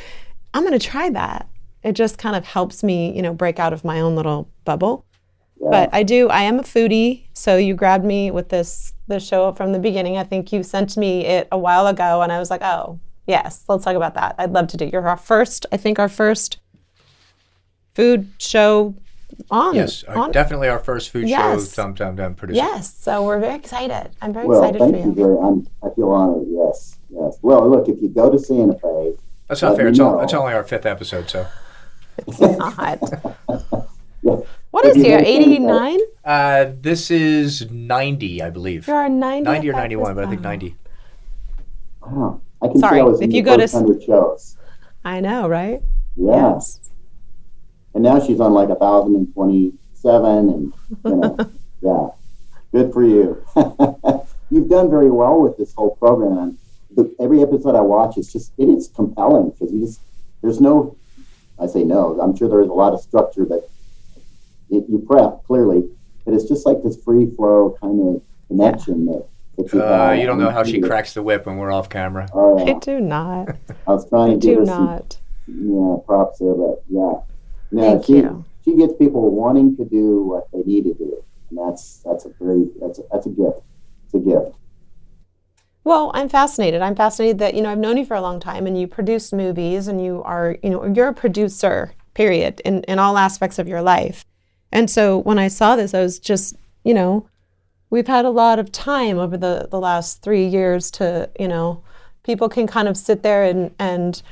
Speaker 3: I'm going to try that. It just kind of helps me, break out of my own little bubble. Yeah. But I am a foodie. So you grabbed me with this show from the beginning. I think you sent me it a while ago and I was like, oh, yes, let's talk about that. I'd love to do. You're our first food show on.
Speaker 4: Yes, definitely our first food show sometime done producing.
Speaker 3: Yes, so we're very excited. I'm very excited for you.
Speaker 1: Thank you. I feel honored, yes. Well, look, if you go to Santa Fe...
Speaker 4: That's not fair. It's only our 5th episode, so...
Speaker 3: It's not. What is here, 89?
Speaker 4: This is 90, I believe.
Speaker 3: You're a 90?
Speaker 4: 90 or 91, but I think 90.
Speaker 1: Wow. I can see I was in the first 100 shows.
Speaker 3: I know, right?
Speaker 1: Yes. And now she's on like 1,027, and yeah, good for you. You've done very well with this whole program. Every episode I watch is compelling because there's no, I say no, I'm sure there is a lot of structure that you prep clearly, but it's just like this free flow kind of connection that
Speaker 4: you don't know how she cracks the whip when we're off camera.
Speaker 3: I do not.
Speaker 1: I was trying to give her some props there, but yeah. No,
Speaker 3: Thank you.
Speaker 1: She gets people wanting to do what they need to do, and that's a gift. It's a gift.
Speaker 3: Well, I'm fascinated. I'm fascinated that I've known you for a long time, and you produce movies, and you are you're a producer. Period. In all aspects of your life, and so when I saw this, I was just we've had a lot of time over the last 3 years to people can kind of sit there and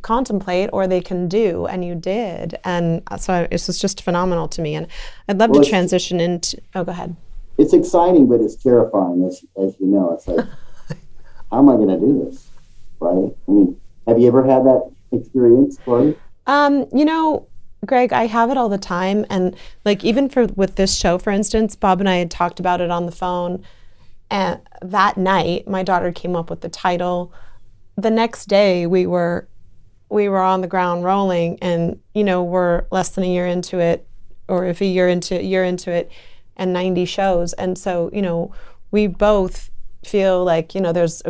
Speaker 3: contemplate, or they can do, and you did. And so this was just phenomenal to me. And I'd love to transition into, go ahead.
Speaker 1: It's exciting, but it's terrifying, as you know. It's like, how am I going to do this, right? I mean, have you ever had that experience, Cory?
Speaker 3: Greg, I have it all the time. And like, even with this show, for instance, Bob and I had talked about it on the phone. And that night, my daughter came up with the title. The next day we were on the ground rolling, and we're less than a year into it, or if a year into it, and 90 shows. And so we both feel like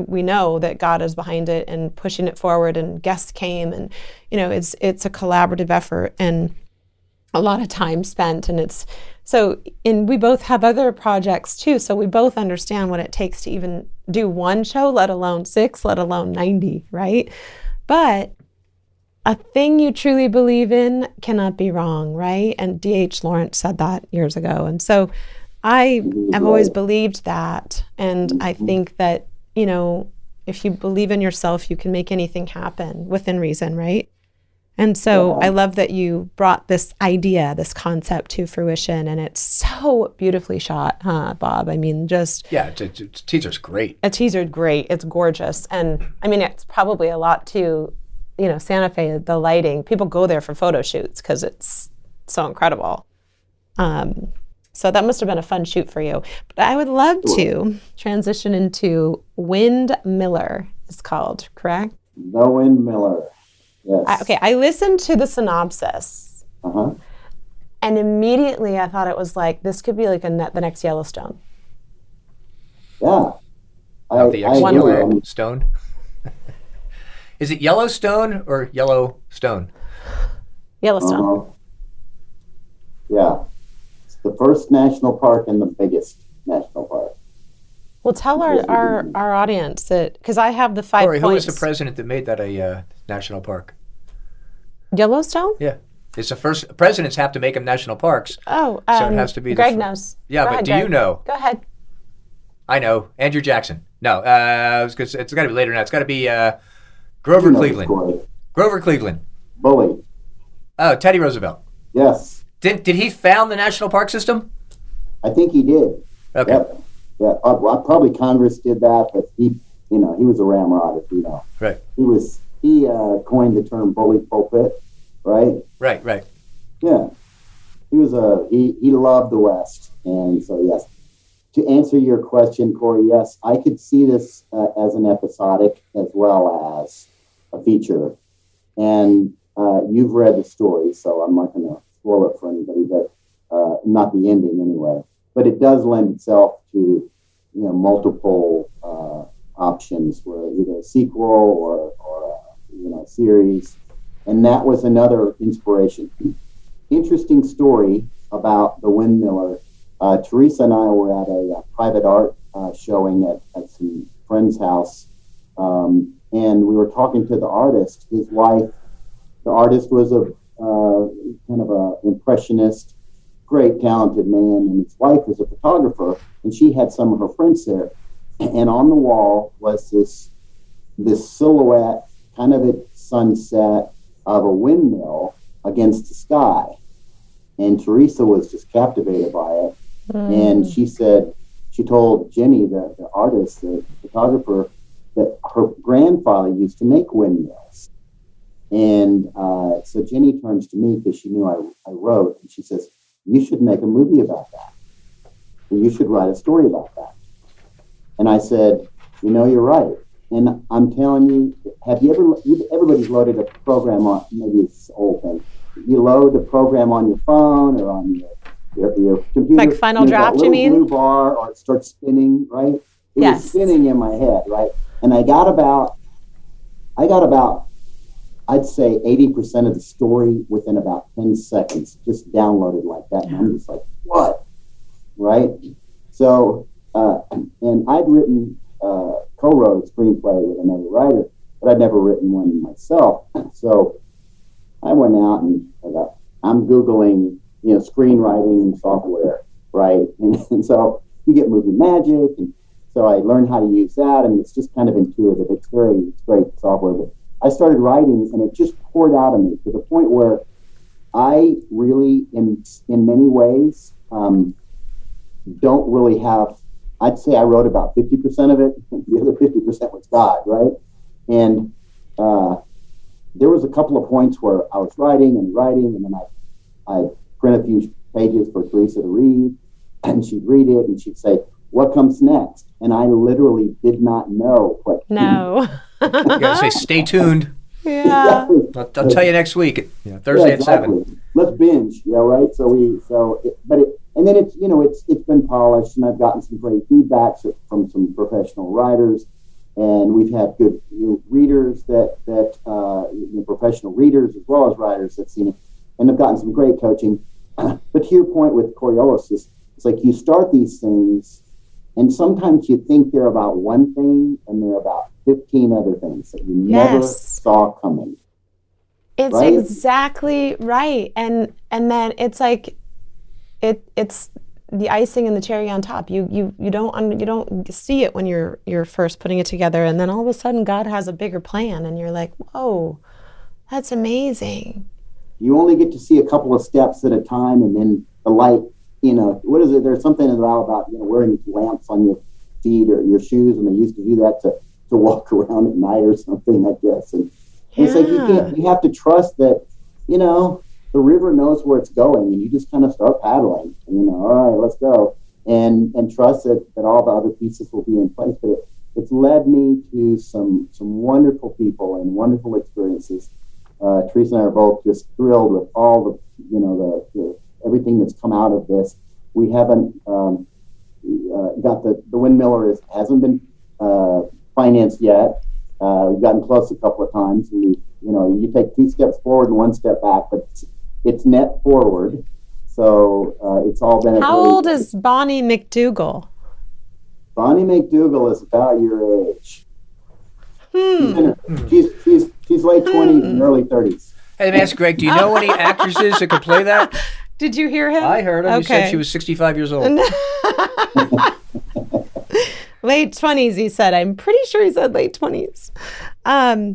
Speaker 3: we know that God is behind it and pushing it forward, and guests came, and it's a collaborative effort and a lot of time spent, and we both have other projects too, so we both understand what it takes to even do one show, let alone 6, let alone 90, right? But a thing you truly believe in cannot be wrong, right? And D.H. Lawrence said that years ago. And so I have always believed that, and I think that if you believe in yourself, you can make anything happen within reason, right? And so I love that you brought this idea, this concept to fruition, and it's so beautifully shot, huh, Bob? I mean,
Speaker 4: teaser's great.
Speaker 3: A teaser's great. It's gorgeous. And I mean, it's probably a lot to, Santa Fe, the lighting. People go there for photo shoots because it's so incredible. So that must have been a fun shoot for you. But I would love to transition into Windmiller, it's called, correct?
Speaker 1: The Windmiller. Yes.
Speaker 3: I listened to the synopsis, and immediately I thought it was like, this could be like the next Yellowstone.
Speaker 1: Yeah.
Speaker 4: The Yellowstone? Is it Yellowstone or Yellowstone?
Speaker 3: Yellowstone.
Speaker 1: Yeah. It's the first national park and the biggest national park.
Speaker 3: Well, tell our audience that, because I have the 5
Speaker 4: Cory,
Speaker 3: points.
Speaker 4: who was the president that made that a national park?
Speaker 3: Yellowstone?
Speaker 4: Yeah. It's the first. Presidents have to make them national parks.
Speaker 3: Oh,
Speaker 4: so it has to be.
Speaker 3: Greg knows.
Speaker 4: Yeah, but do you know?
Speaker 3: Go ahead.
Speaker 4: I know. Andrew Jackson. No, it's got to be later now. It's got to be Grover Cleveland. Grover Cleveland.
Speaker 1: Bully.
Speaker 4: Oh, Teddy Roosevelt.
Speaker 1: Yes.
Speaker 4: Did he found the national park system?
Speaker 1: I think he did.
Speaker 4: Okay.
Speaker 1: Yep. Yeah, probably Congress did that, but he was a ramrod, if you know.
Speaker 4: Right.
Speaker 1: He coined the term bully pulpit, right?
Speaker 4: Right.
Speaker 1: Yeah. He loved the West, and so yes. To answer your question, Cory, yes, I could see this as an episodic as well as a feature, and you've read the story, so I'm not going to spoil it for anybody, but not the ending anyway. But it does lend itself to, multiple options, where either a sequel or a series. And that was another inspiration. Interesting story about the Windmiller. Teresa and I were at a private art showing at some friend's house, and we were talking to the artist. His wife, the artist, was a kind of a impressionist, great talented man, and his wife was a photographer, and she had some of her friends there. And on the wall was this silhouette, kind of a sunset of a windmill against the sky. And Teresa was just captivated by it. And she told Jenny, the artist, the photographer, that her grandfather used to make windmills. And so Jenny turns to me because she knew I wrote, and she says, "You should make a movie about that. And you should write a story about that." And I said, "You're right." And I'm telling you, everybody's loaded a program on, maybe it's an old thing. You load a program on your phone or on your computer.
Speaker 3: Like Final Draft, you mean?
Speaker 1: Blue bar, or it starts spinning, right? It
Speaker 3: Yes.
Speaker 1: was spinning in my head, right? And I got about, I'd say 80% of the story within about 10 seconds, just downloaded like that. And I'm just like, what? Right? So, and I'd written, co-wrote a screenplay with another writer, but I'd never written one myself. So I went out and I'm Googling, screenwriting software, right? And so you get Movie Magic, and so I learned how to use that, and it's just kind of intuitive. It's great software. But I started writing, and it just poured out of me to the point where I really, in many ways, don't really have. I'd say I wrote about 50% of it. The other 50% was God, right? And there was a couple of points where I was writing, and then I print a few pages for Teresa to read, and she'd read it, and she'd say, "What comes next?" And I literally did not know what.
Speaker 3: No.
Speaker 4: You gotta say, stay tuned.
Speaker 3: Yeah.
Speaker 1: Exactly.
Speaker 4: I'll tell you next week, Thursday at 7.
Speaker 1: Let's binge, right? And then it's been polished, and I've gotten some great feedbacks from some professional writers, and we've had good readers that professional readers as well as writers that've seen it, and I've gotten some great coaching. But to your point with Coriolis, it's like you start these things, and sometimes you think they're about one thing, and they're about 15 other things that you never saw coming.
Speaker 3: It's
Speaker 1: right?
Speaker 3: exactly right. And then it's like it's the icing and the cherry on top. You don't see it when you're first putting it together, and then all of a sudden God has a bigger plan, and you're like, whoa, that's amazing.
Speaker 1: You only get to see a couple of steps at a time, and then the light. What is it? There's something about wearing lamps on your feet or your shoes, and they used to do that to walk around at night or something, I guess. And it's like you have to trust that the river knows where it's going, and you just kind of start paddling. And, all right, let's go, and trust that all the other pieces will be in place. But it's led me to some wonderful people and wonderful experiences. Teresa and I are both just thrilled with all the everything that's come out of this. We haven't got the Windmiller hasn't been financed yet. We've gotten close a couple of times. And you take 2 steps forward and 1 step back, but it's net forward. So it's all been.
Speaker 3: How old is Bonnie McDougal?
Speaker 1: Bonnie McDougal is about your age. She's late 20s and early 30s.
Speaker 4: Hey, let me ask Greg, do you know any actresses that could play that?
Speaker 3: Did you hear him?
Speaker 4: I heard him. He said she was 65 years old.
Speaker 3: Late 20s, he said. I'm pretty sure he said late 20s.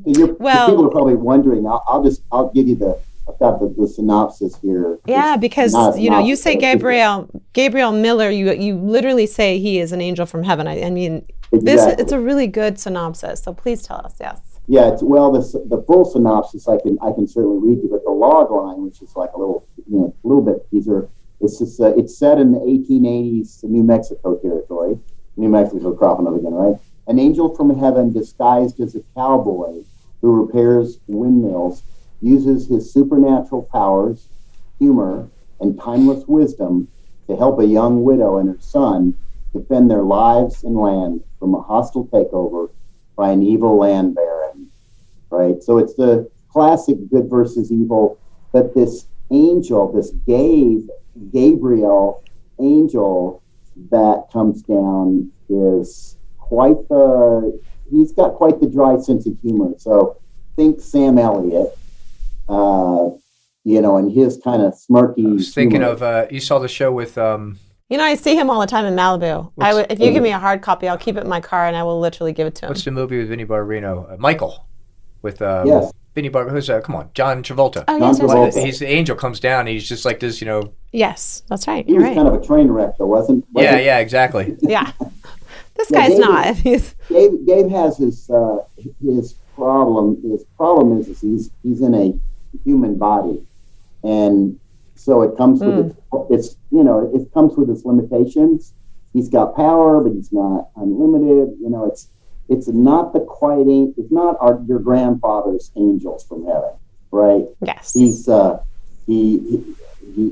Speaker 1: People are probably wondering. I'll give you I've got the synopsis here.
Speaker 3: Yeah, because you say Gabriel Miller. You literally say he is an angel from heaven. I mean,
Speaker 1: exactly.
Speaker 3: It's a really good synopsis. So please tell us. Yes.
Speaker 1: Yeah, the full synopsis I can certainly read you, but the log line, which is like a little bit teaser, it's just it's set in the 1880s, New Mexico territory. New Mexico cropping up again, right? An angel from heaven disguised as a cowboy who repairs windmills uses his supernatural powers, humor, and timeless wisdom to help a young widow and her son defend their lives and land from a hostile takeover by an evil land baron, right? So it's the classic good versus evil, but this angel, this Gabriel angel that comes down is he's got quite the dry sense of humor. So think Sam Elliott, and his kind of smirky.
Speaker 4: I was thinking
Speaker 1: humor.
Speaker 4: of, you saw the show with,
Speaker 3: I see him all the time in Malibu. If you give me a hard copy, I'll keep it in my car and I will literally give it to him.
Speaker 4: what's the movie with Vinnie Barbarino? Michael, with
Speaker 1: Yes.
Speaker 4: Vinnie Barbarino, come on, John Travolta.
Speaker 3: Oh, yes,
Speaker 1: John
Speaker 3: yes,
Speaker 1: Travolta.
Speaker 3: yes.
Speaker 4: He's the angel comes down and he's just like this,
Speaker 3: Yes, that's right.
Speaker 1: He
Speaker 3: You're
Speaker 1: was
Speaker 3: right.
Speaker 1: kind of a train wreck, though, wasn't?
Speaker 4: Yeah, exactly.
Speaker 3: Yeah. This
Speaker 1: Yeah,
Speaker 3: guy's
Speaker 1: Gabe
Speaker 3: not. He's
Speaker 1: Gabe has his problem. His problem is he's in a human body, and so it comes with it comes with its limitations. He's got power, but he's not unlimited. It's not it's not your grandfather's angels from heaven, right?
Speaker 3: yes.
Speaker 1: He's he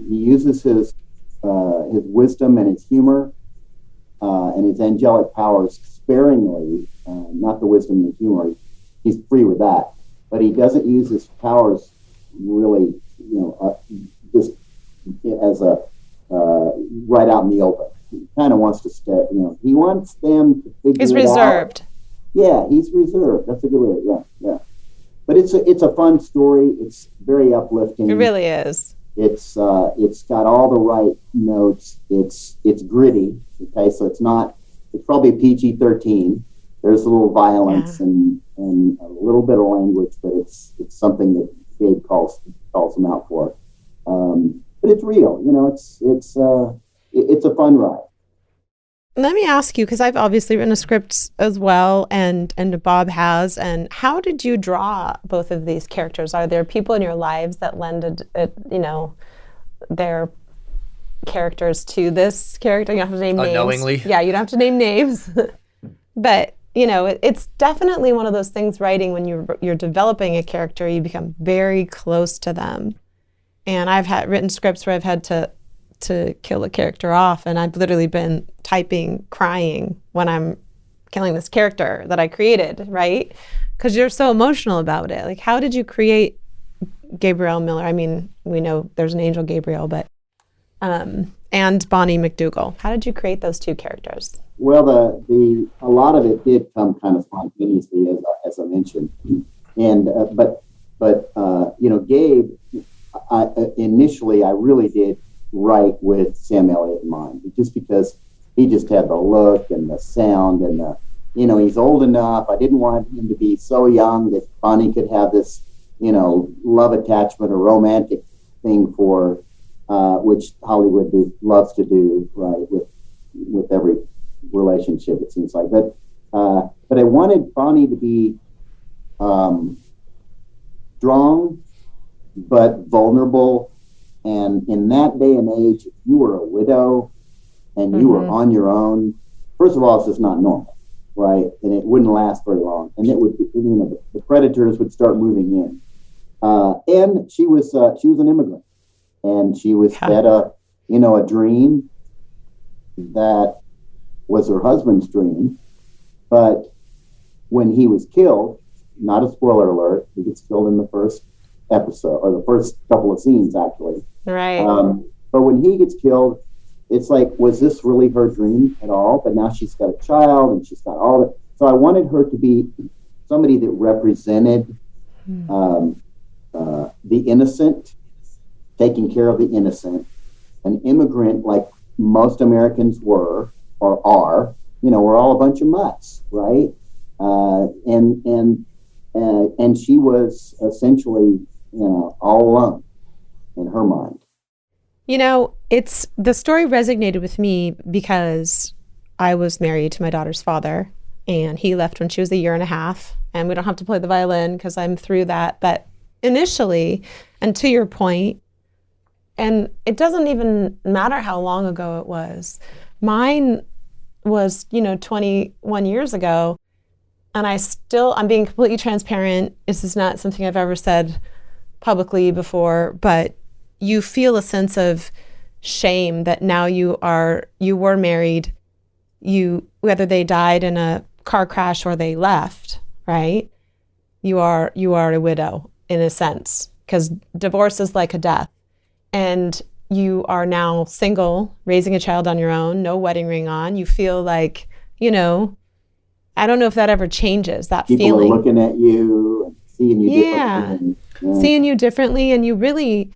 Speaker 1: uses his wisdom and his humor and his angelic powers sparingly, not the wisdom and the humor. He's free with that, but he doesn't use his powers really, just as a right out in the open. He kind of wants to stay. He wants them to figure
Speaker 3: He's
Speaker 1: it
Speaker 3: reserved.
Speaker 1: out. Yeah, he's reserved. That's a good word. Yeah. But it's a fun story. It's very uplifting.
Speaker 3: It really is.
Speaker 1: It's got all the right notes. It's gritty. Okay, so it's probably PG-13. There's a little violence and a little bit of language, but it's something that Gabe calls him out for. But it's real. It's a fun ride.
Speaker 3: Let me ask you, because I've obviously written a script as well, and Bob has. And how did you draw both of these characters? Are there people in your lives that lended their characters to this character? You don't have to name names.
Speaker 4: Unknowingly.
Speaker 3: Yeah, you don't have to name names. But it's definitely one of those things. Writing, when you're developing a character, you become very close to them. And I've written scripts where I've had to kill a character off, and I've literally been typing, crying when I'm killing this character that I created, right? Because you're so emotional about it. Like, how did you create Gabriel Miller? I mean, we know there's an angel Gabriel, but and Bonnie McDougal. How did you create those two characters?
Speaker 1: Well, a lot of it did come kind of spontaneously, as I mentioned, and Gabe. Initially, I really did write with Sam Elliott in mind, just because he just had the look and the sound and he's old enough. I didn't want him to be so young that Bonnie could have this, love attachment or romantic thing for, which Hollywood loves to do, right, with every relationship, it seems like. But I wanted Bonnie to be strong, but vulnerable. And in that day and age, if you were a widow and you were on your own, first of all, it's just not normal, right? And it wouldn't last very long. And it would be, the predators would start moving in. And she was an immigrant, and she was had a dream that was her husband's dream. But when he was killed, not a spoiler alert, he gets killed in the first episode, or the first couple of scenes, actually.
Speaker 3: Right.
Speaker 1: But when he gets killed, it's like, was this really her dream at all? But now she's got a child, and she's got all that. So I wanted her to be somebody that represented the innocent, taking care of the innocent, an immigrant like most Americans were or are. We're all a bunch of mutts, right? And she was essentially, all alone in her mind.
Speaker 3: It's the story resonated with me because I was married to my daughter's father, and he left when she was 1.5 years, and we don't have to play the violin because I'm through that. But initially, and to your point, and it doesn't even matter how long ago it was, mine was, 21 years ago. And I'm being completely transparent. This is not something I've ever said publicly before, but you feel a sense of shame that now you were married, whether they died in a car crash or they left, right? You are a widow in a sense, because divorce is like a death. And you are now single, raising a child on your own, no wedding ring on. You feel like, I don't know if that ever changes, that
Speaker 1: People
Speaker 3: feeling.
Speaker 1: People are looking at you and seeing you differently.
Speaker 3: Seeing you differently, and you really,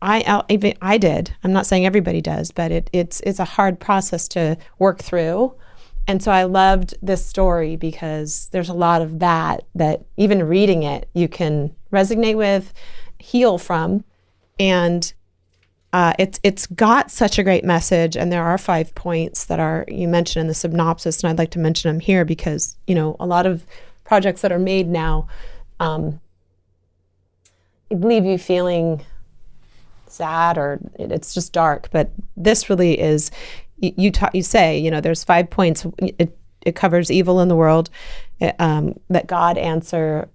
Speaker 3: I did. I'm not saying everybody does, but it's a hard process to work through. And so I loved this story because there's a lot of that even reading it, you can resonate with, heal from. And it's got such a great message. And there are 5 points that you mentioned in the synopsis, and I'd like to mention them here because, a lot of projects that are made now leave you feeling sad, or it's just dark. But this really is, you say, there's 5 points. It covers evil in the world, that God answers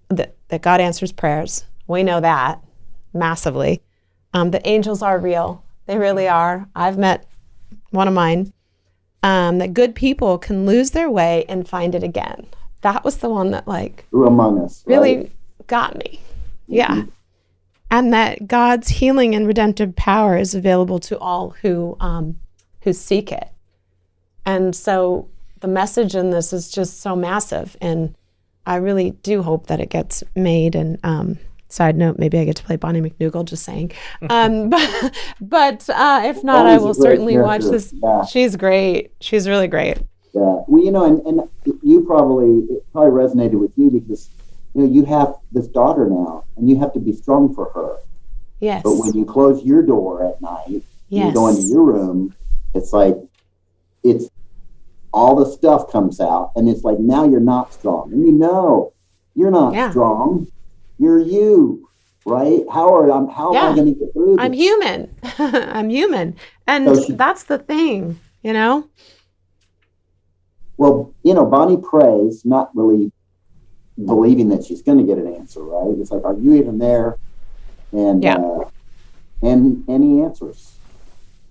Speaker 3: prayers. We know that massively. The angels are real. They really are. I've met one of mine. That good people can lose their way and find it again. That was the one that
Speaker 1: grew among us,
Speaker 3: really
Speaker 1: right?
Speaker 3: got me. Yeah. And that God's healing and redemptive power is available to all who seek it. And so the message in this is just so massive. And I really do hope that it gets made. And side note, maybe I get to play Bonnie McDougal, just saying. But if not, I will certainly watch this. Yeah. She's great. She's really great.
Speaker 1: Yeah. Well, and it probably resonated with you because, you have this daughter now and you have to be strong for her.
Speaker 3: Yes.
Speaker 1: But when you close your door at night, you go into your room, it's like, it's all the stuff comes out and it's like, now you're not strong. And you're not strong. You're you, right? How am I going to get through this?
Speaker 3: I'm human. I'm human. And that's the thing,
Speaker 1: Well, Bonnie prays, not really believing that she's going to get an answer, right? It's like, are you even there? And and he answers.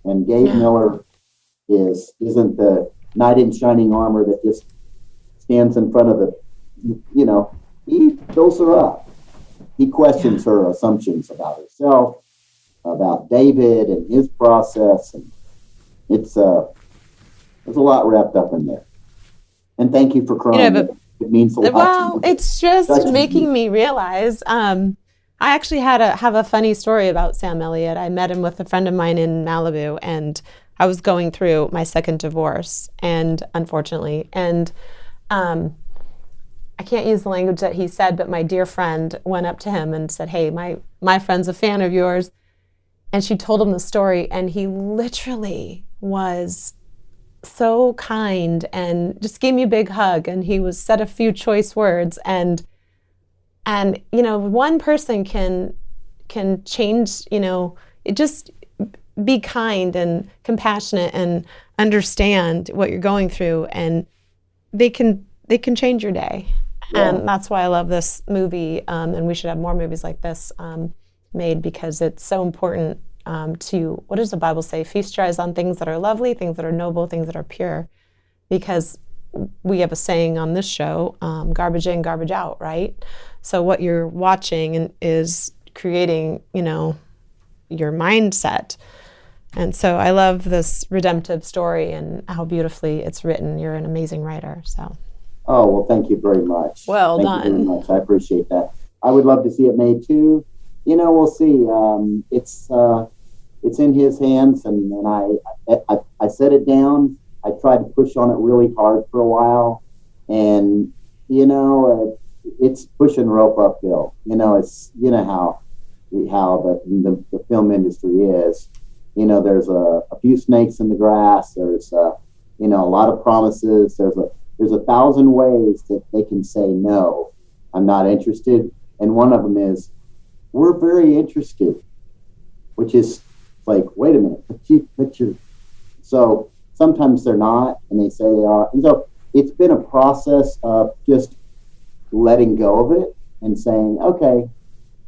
Speaker 1: And Gabe Miller isn't the knight in shining armor that just stands in front of he fills her up. He questions her assumptions about herself, about David and his process, and there's a lot wrapped up in there. And thank you for crying. It means a lot.
Speaker 3: Well, it's just making me realize. I actually have a funny story about Sam Elliott. I met him with a friend of mine in Malibu, and I was going through my second divorce, and unfortunately, and I can't use the language that he said, but my dear friend went up to him and said, "Hey, my friend's a fan of yours," and she told him the story, and he literally was so kind and just gave me a big hug, and he said a few choice words, and one person can change, just be kind and compassionate and understand what you're going through, and they can change your day. And that's why I love this movie, and we should have more movies like this made, because it's so important to, what does the Bible say? Feast your eyes on things that are lovely, things that are noble, things that are pure. Because we have a saying on this show, garbage in, garbage out, right? So what you're watching is creating, your mindset. And so I love this redemptive story and how beautifully it's written. You're an amazing writer, so.
Speaker 1: Oh, well, thank you very much.
Speaker 3: Well
Speaker 1: done. Thank you very much. I appreciate that. I would love to see it made too. We'll see. It's in his hands, and I set it down. I tried to push on it really hard for a while, and it's pushing rope uphill. It's how the film industry is. There's a few snakes in the grass. There's a lot of promises. There's 1,000 ways that they can say no, I'm not interested, and one of them is, we're very interested, which is like, wait a minute, so sometimes they're not, and they say they are. And so it's been a process of just letting go of it and saying, okay,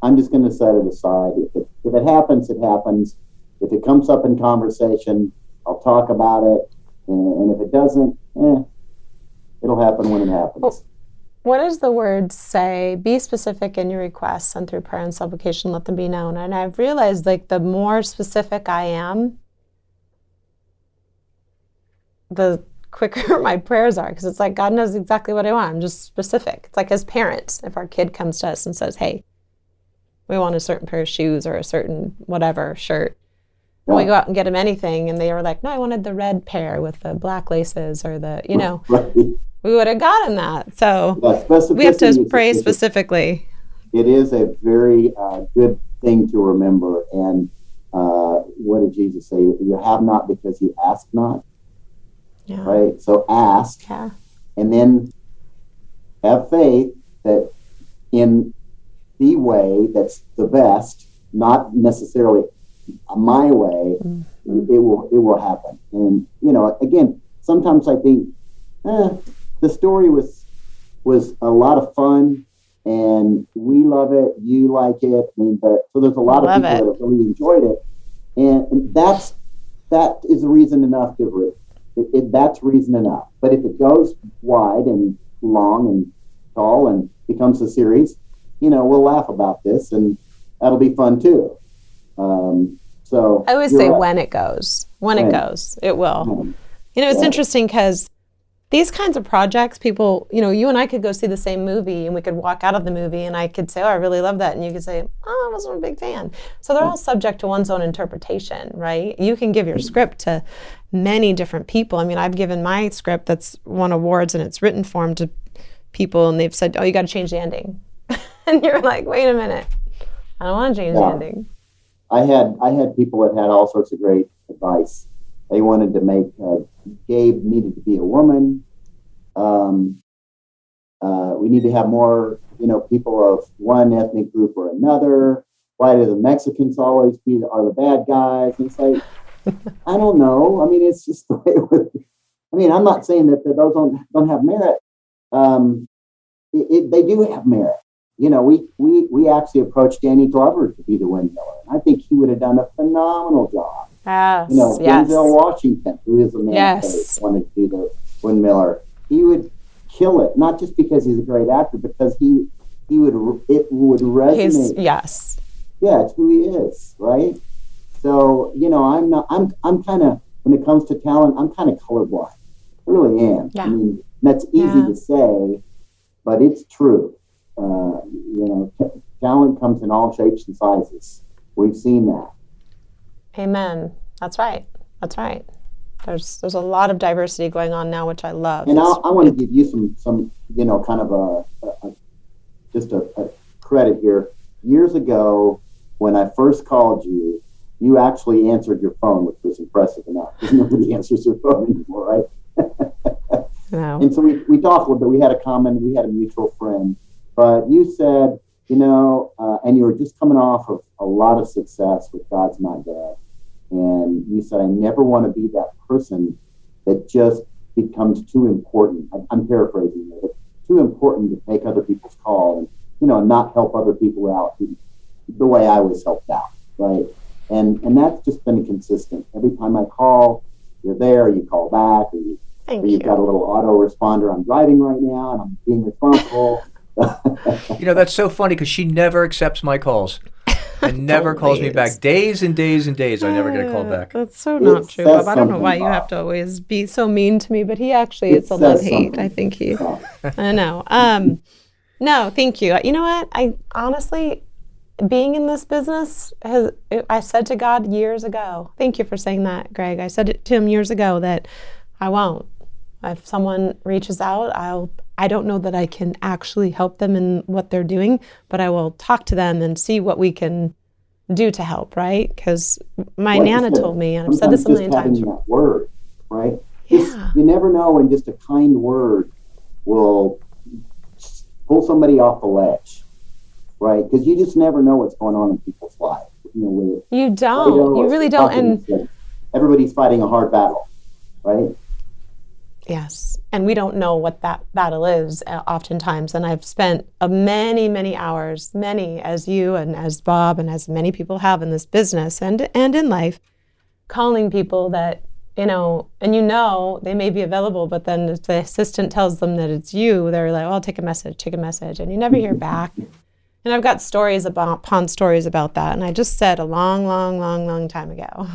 Speaker 1: I'm just going to set it aside. If it happens, it happens. If it comes up in conversation, I'll talk about it. And if it doesn't, it'll happen when it happens.
Speaker 3: What does the word say? Be specific in your requests, and through prayer and supplication, let them be known. And I've realized, like, the more specific I am, the quicker my prayers are, because it's like God knows exactly what I want. I'm just specific. It's like as parents, if our kid comes to us and says, hey, we want a certain pair of shoes or a certain whatever shirt, and we go out and get them anything, and they were like, no, I wanted the red pair with the black laces or the, you know,
Speaker 1: Right.
Speaker 3: we would have gotten that. So
Speaker 1: Yeah,
Speaker 3: we have to pray specifically.
Speaker 1: It is a very good thing to remember. And what did Jesus say? You have not because you ask not.
Speaker 3: Yeah.
Speaker 1: Right? So ask, and then have faith that in the way that's the best, not necessarily my way, it will happen. And, you know, again, sometimes I think the story was a lot of fun, and we love it, you like it. I mean, so there's a lot of people that have really enjoyed it, and that is a reason enough to read. That's reason enough. But if it goes wide and long and tall and becomes a series, you know, we'll laugh about this, and that'll be fun too. So
Speaker 3: I always say when it goes, it will. You know, it's interesting because these kinds of projects, people, you know, you and I could go see the same movie, and we could walk out of the movie, and I could say, oh, I really love that. And you could say, oh, I wasn't a big fan. So they're all subject to one's own interpretation, right? You can give your script to many different people. I mean, I've given my script that's won awards in its written form to people, and they've said, oh, you got to change the ending. And you're like, wait a minute. I don't want to change the ending.
Speaker 1: I had people that had all sorts of great advice. They wanted to make Gabe needed to be a woman. We need to have more, you know, people of one ethnic group or another. Why do the Mexicans always are the bad guys? And it's like, I don't know. I mean, it's just the way it was. I mean, I'm not saying that those don't have merit. They do have merit. You know, we actually approached Danny Glover to be the Windmiller, and I think he would have done a phenomenal job.
Speaker 3: Yes,
Speaker 1: you know, Denzel Washington, who is a man that wanted to do the Windmiller, he would kill it. Not just because he's a great actor, because it would resonate. Yeah, it's who he is, right? So, you know, I'm kind of, when it comes to talent, I'm kind of colorblind. I really am. Yeah. I mean, that's easy to say, but it's true. You know, talent comes in all shapes and sizes. We've seen that.
Speaker 3: Amen. That's right. That's right. There's a lot of diversity going on now, which I love.
Speaker 1: And I want to give you some you know, kind of a credit here. Years ago, when I first called you, you actually answered your phone, which was impressive enough, because nobody answers their phone anymore, right?
Speaker 3: No.
Speaker 1: And so we talked a little bit. We had a mutual friend, but you said, you know, and you were just coming off of a lot of success with God's Not Dead. And you said, I never want to be that person that just becomes too important. I'm paraphrasing it, but too important to take other people's call and, you know, not help other people out the way I was helped out, right? And that's just been consistent. Every time I call, you're there, you call back, or you've got a little autoresponder. I'm driving right now and I'm being responsible.
Speaker 4: You know, that's so funny because she never accepts my calls and never calls me back. Days and days and days, I never get a call back.
Speaker 3: That's so not true, Bob. I don't know why you have to always be so mean to me, but he actually, it's a love-hate. I think I know. No, thank you. You know what? I honestly, being in this business, I said to God years ago, thank you for saying that, Greg. I said it to him years ago that I won't. If someone reaches out, I don't know that I can actually help them in what they're doing, but I will talk to them and see what we can do to help, right? Because my Nana told me, and I've said this a million times.
Speaker 1: That word, right?
Speaker 3: Yeah.
Speaker 1: You never know when just a kind word will pull somebody off the ledge, right? Because you just never know what's going on in people's lives. You
Speaker 3: don't. You really don't. And
Speaker 1: everybody's fighting a hard battle, right?
Speaker 3: Yes. And we don't know what that battle is oftentimes. And I've spent many, many hours, many as you and as Bob and as many people have in this business and in life, calling people that, and they may be available, but then if the assistant tells them that it's you, they're like, oh, take a message, and you never hear back. And I've got stories upon stories about that. And I just said a long, long, long, long time ago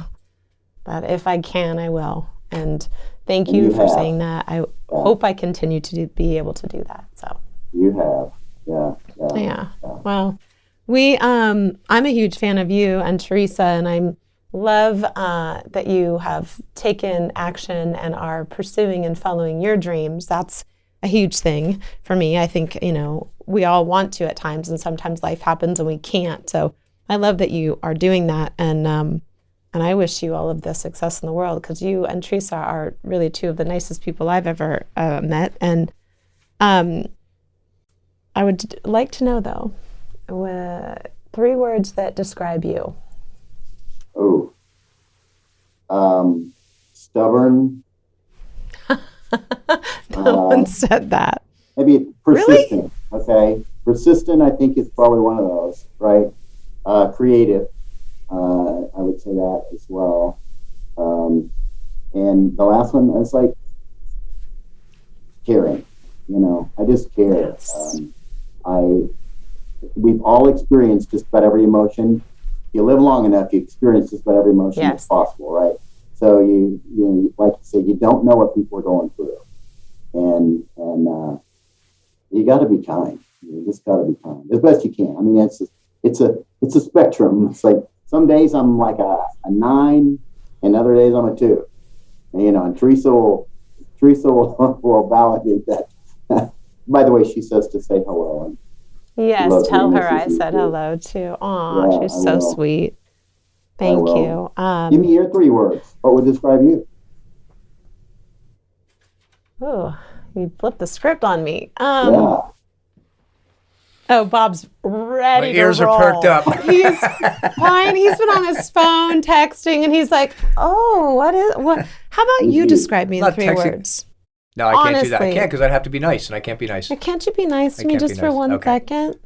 Speaker 3: that if I can, I will. And thank you for saying that. I hope I continue to be able to do that. So
Speaker 1: you have,
Speaker 3: yeah. Well, I'm a huge fan of you and Teresa, and I love that you have taken action and are pursuing and following your dreams. That's a huge thing for me. I think we all want to at times, and sometimes life happens and we can't. So I love that you are doing that, and I wish you all of the success in the world, because you and Teresa are really two of the nicest people I've ever met. And I would like to know, though, 3 words that describe you.
Speaker 1: Oh, stubborn.
Speaker 3: No one said that.
Speaker 1: Maybe persistent.
Speaker 3: Really?
Speaker 1: Okay, persistent. I think is probably one of those. Right. Creative. I would say that as well. And the last one is like caring. I just care.
Speaker 3: Yes.
Speaker 1: We've all experienced just about every emotion. If you live long enough, you experience just about every emotion that's possible, right? So you like you say, you don't know what people are going through, and you got to be kind. You just got to be kind as best you can. I mean, it's a spectrum. It's like some days I'm like a 9, and other days I'm a 2. And Teresa will validate that. By the way, she says to say hello. And
Speaker 3: yes, tell her I said hello too. Aw, yeah, she's so sweet. Thank you.
Speaker 1: Give me your 3 words. What would describe you?
Speaker 3: Oh, you flipped the script on me.
Speaker 1: Yeah.
Speaker 3: Oh, Bob's ready to roll.
Speaker 4: My ears are perked up.
Speaker 3: He's fine. He's been on his phone texting, and he's like, "Oh, what? How about you describe me in 3 words?"
Speaker 4: No, I can't do that. I can't, because I'd have to be nice, and I can't be nice.
Speaker 3: Can't you be nice to me just for 1 second?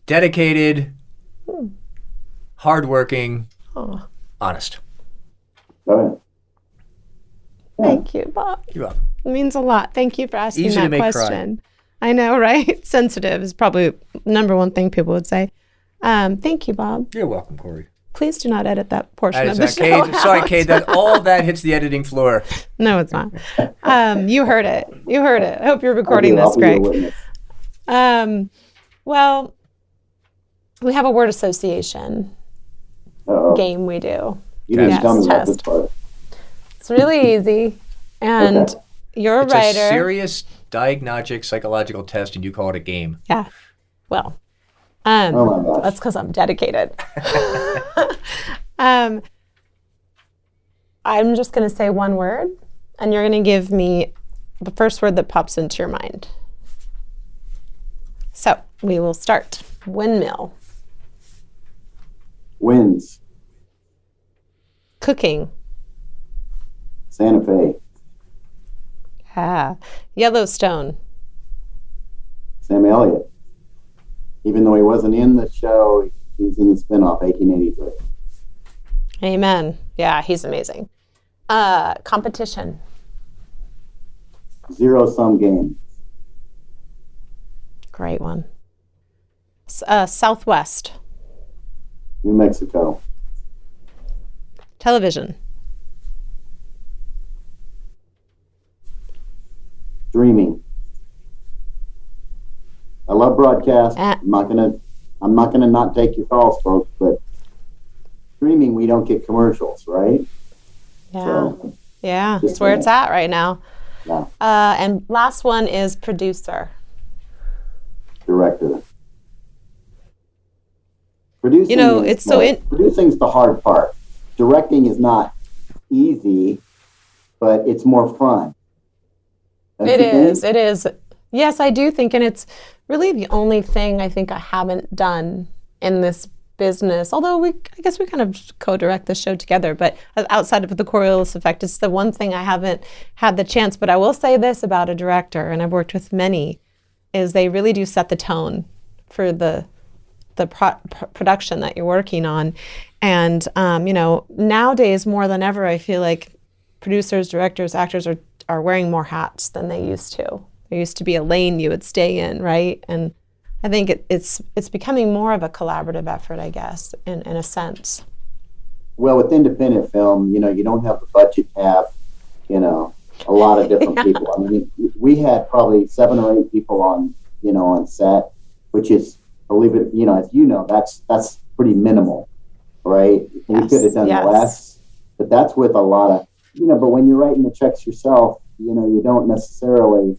Speaker 4: Dedicated, hardworking, honest.
Speaker 1: Go ahead.
Speaker 3: Thank you, Bob.
Speaker 4: You're welcome.
Speaker 3: It means a lot. Thank you for asking
Speaker 4: Easy
Speaker 3: that
Speaker 4: to make
Speaker 3: question. Cry. I know, right? Sensitive is probably number 1 thing people would say. Thank you, Bob.
Speaker 4: You're welcome, Cory.
Speaker 3: Please do not edit that portion of the show out.
Speaker 4: Sorry, Kate, all that hits the editing floor.
Speaker 3: No, it's not. You heard it. I hope you're recording this, Greg. Well, we have a word association game we do.
Speaker 1: You didn't tell me about this part.
Speaker 3: It's really easy. And you're a writer.
Speaker 4: It's a serious diagnostic psychological test, and you call it a game.
Speaker 3: Yeah. Well,
Speaker 1: oh my gosh.
Speaker 3: that's because I'm dedicated. I'm just going to say 1 word, and you're going to give me the first word that pops into your mind. So we will start. Windmill.
Speaker 1: Winds.
Speaker 3: Cooking.
Speaker 1: Santa Fe.
Speaker 3: Yellowstone.
Speaker 1: Sam Elliott. Even though he wasn't in the show, he's in the spinoff, 1883.
Speaker 3: Amen. Yeah, he's amazing. Competition.
Speaker 1: Zero-sum game.
Speaker 3: Great one. Southwest.
Speaker 1: New Mexico.
Speaker 3: Television.
Speaker 1: Dreaming. I love broadcast. I'm not gonna not take your calls, folks, but streaming, we don't get commercials, right?
Speaker 3: Yeah.
Speaker 1: So,
Speaker 3: yeah, that's where it's at right now.
Speaker 1: Yeah.
Speaker 3: And last one is producer.
Speaker 1: Director. Producing producing's the hard part. Directing is not easy, but it's more fun.
Speaker 3: It is. Yes, I do think, and it's really the only thing I think I haven't done in this business, although I guess we kind of co-direct the show together, but outside of the Coriolis effect, it's the one thing I haven't had the chance. But I will say this about a director, and I've worked with many, is they really do set the tone for the production that you're working on. And, nowadays more than ever, I feel like producers, directors, actors are wearing more hats than they used to. There used to be a lane you would stay in, right? And I think it's becoming more of a collaborative effort, I guess, in a sense.
Speaker 1: Well, with independent film, you don't have the budget to have, a lot of different people. I mean, we had probably 7 or 8 people on set, which is, believe it, that's pretty minimal, right? We could have done less, but that's with a lot of, but when you're writing the checks yourself, you don't necessarily,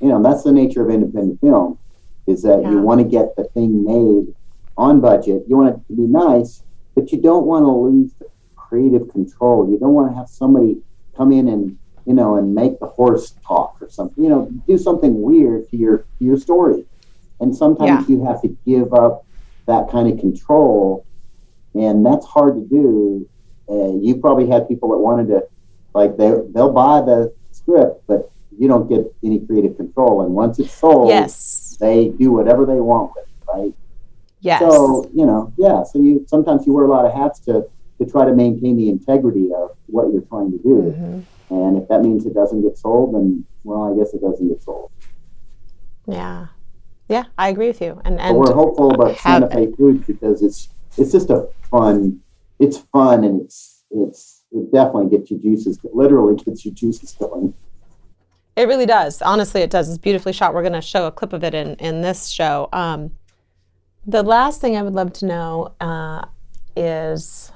Speaker 1: that's the nature of independent film, is that you want to get the thing made on budget. You want it to be nice, but you don't want to lose the creative control. You don't want to have somebody come in and, and make the horse talk or something, do something weird to your story. And sometimes you have to give up that kind of control, and that's hard to do. You probably had people that wanted to, like, they'll buy the script, but you don't get any creative control. And once it's sold, they do whatever they want with it, right?
Speaker 3: Yes.
Speaker 1: So, so sometimes you wear a lot of hats to try to maintain the integrity of what you're trying to do. Mm-hmm. And if that means it doesn't get sold, then, well, I guess it doesn't get sold.
Speaker 3: Yeah. Yeah, I agree with you. And
Speaker 1: we're hopeful about Santa Fe Foods because it's just fun, and it definitely gets your juices, literally gets your juices going.
Speaker 3: It really does. Honestly, it does. It's beautifully shot. We're going to show a clip of it in this show. The last thing I would love to know is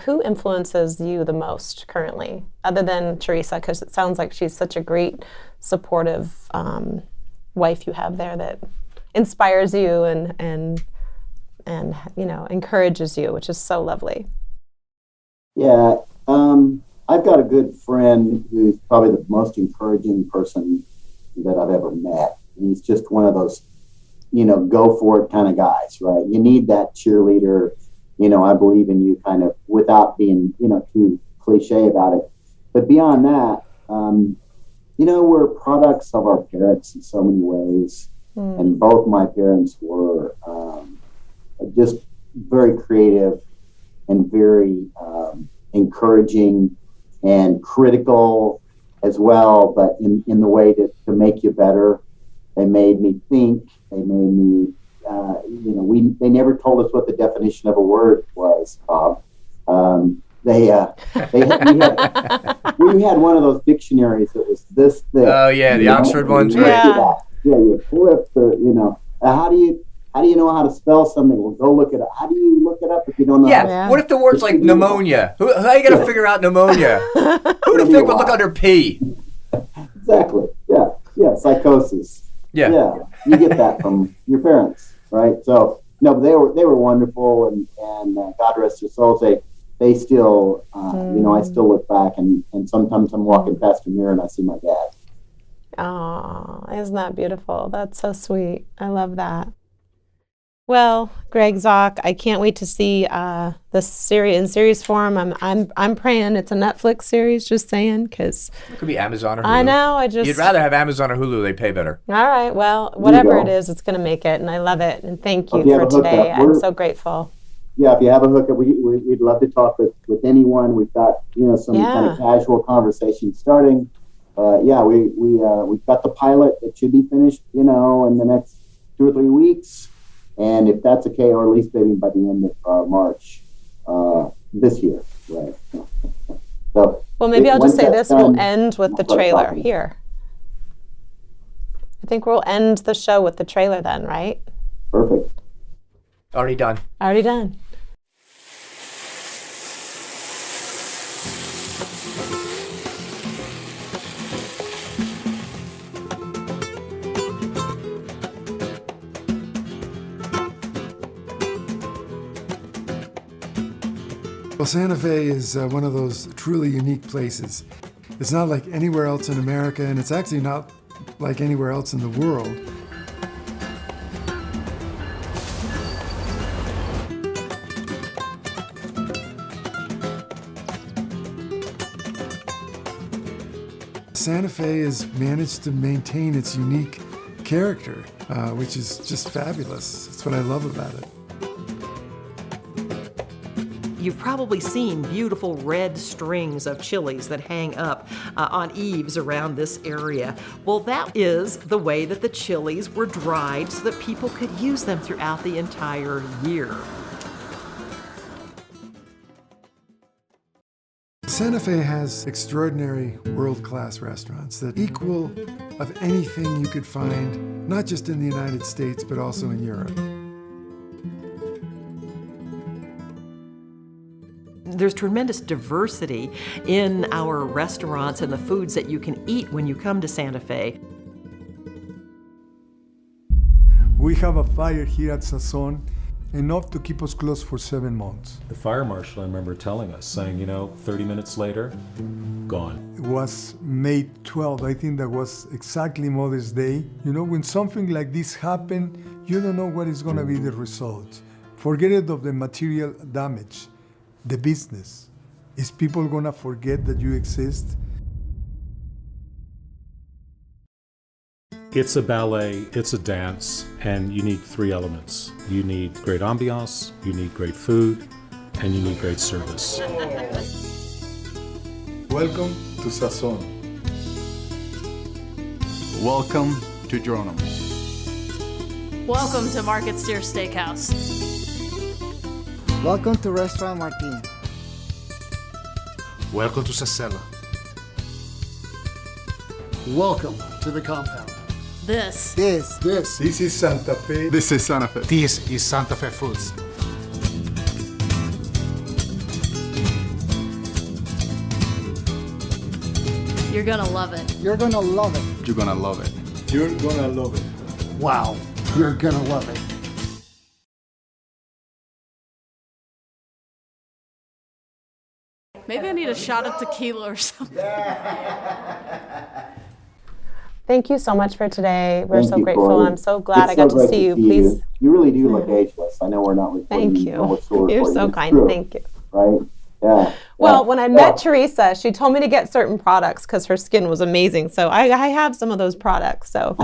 Speaker 3: who influences you the most currently, other than Teresa, because it sounds like she's such a great, supportive wife you have there that inspires you and encourages you, which is so lovely.
Speaker 1: Yeah, I've got a good friend who's probably the most encouraging person that I've ever met. And he's just one of those, go for it kind of guys, right? You need that cheerleader, I believe in you kind of, without being, too cliche about it. But beyond that, we're products of our parents in so many ways. And both my parents were just very creative and very encouraging and critical as well, but in the way to make you better. They made me think. They made me, they never told us what the definition of a word was, Bob. We had one of those dictionaries that was this thick.
Speaker 4: Oh yeah, the Oxford ones.
Speaker 1: Yeah, you flip the, how do you know how to spell something? Well, go look it up. How do you look it up if you don't know?
Speaker 4: Yeah. What if the word's like pneumonia? How are you going to figure out pneumonia? Who do you think would look under P?
Speaker 1: Exactly. Yeah. Yeah. Psychosis.
Speaker 4: Yeah.
Speaker 1: You get that from your parents, right? So no, but they were wonderful, and God rest their souls. They still, I still look back and sometimes I'm walking past a mirror and I see my dad.
Speaker 3: Oh, isn't that beautiful? That's so sweet. I love that. Well, Greg, Zoch, I can't wait to see this series in series form. I'm praying it's a Netflix series. Just saying, because
Speaker 4: it could be Amazon or Hulu.
Speaker 3: I know. You'd
Speaker 4: rather have Amazon or Hulu. They pay better.
Speaker 3: All right. Well, whatever it is, it's going to make it, and I love it. And thank you for today. I'm so grateful.
Speaker 1: Yeah, if you have a hookup, we'd love to talk with anyone. We've got some kind of casual conversation starting. We've got the pilot that should be finished in the next 2 or 3 weeks. And if that's okay, or at least maybe by the end of March this year, right? So,
Speaker 3: well, maybe I'll just say this: we'll end with the trailer here. I think we'll end the show with the trailer then, right?
Speaker 1: Perfect.
Speaker 4: Already done.
Speaker 3: Already done.
Speaker 7: Well, Santa Fe is one of those truly unique places. It's not like anywhere else in America, and it's actually not like anywhere else in the world. Santa Fe has managed to maintain its unique character, which is just fabulous. That's what I love about it.
Speaker 8: You've probably seen beautiful red strings of chilies that hang up on eaves around this area. Well, that is the way that the chilies were dried so that people could use them throughout the entire year.
Speaker 7: Santa Fe has extraordinary world-class restaurants that equal of anything you could find, not just in the United States, but also in Europe.
Speaker 8: There's tremendous diversity in our restaurants and the foods that you can eat when you come to Santa Fe.
Speaker 9: We have a fire here at Sazon, enough to keep us closed for 7 months.
Speaker 10: The fire marshal, I remember telling us, saying, 30 minutes later, gone.
Speaker 9: It was May 12th, I think that was exactly Mother's Day. When something like this happens, you don't know what is going to be the result. Forget it of the material damage. The business. Is people gonna forget that you exist?
Speaker 10: It's a ballet, it's a dance, and you need 3 elements. You need great ambiance, you need great food, and you need great service.
Speaker 9: Welcome to Sazon.
Speaker 11: Welcome to Geronimo.
Speaker 12: Welcome to Market Steer Steakhouse.
Speaker 13: Welcome to Restaurant Martin.
Speaker 14: Welcome to Sacela.
Speaker 13: Welcome to the compound.
Speaker 12: This
Speaker 9: is Santa Fe.
Speaker 11: This is Santa Fe.
Speaker 14: This is Santa Fe Foods.
Speaker 12: You're gonna love it.
Speaker 13: You're gonna love it.
Speaker 11: You're gonna love it.
Speaker 9: You're gonna love it.
Speaker 13: Wow, you're gonna love it.
Speaker 12: Maybe I need a shot of tequila or something.
Speaker 3: Thank you so much for today. We're so grateful.
Speaker 1: Cory.
Speaker 3: And I'm so glad
Speaker 1: It's
Speaker 3: I got
Speaker 1: so
Speaker 3: to
Speaker 1: great
Speaker 3: see you. Please.
Speaker 1: You really do look ageless. I know we're not recording.
Speaker 3: Thank you. You're so kind.
Speaker 1: True,
Speaker 3: thank you.
Speaker 1: right? Yeah.
Speaker 3: Well, when I met Teresa, she told me to get certain products because her skin was amazing. So I have some of those products. So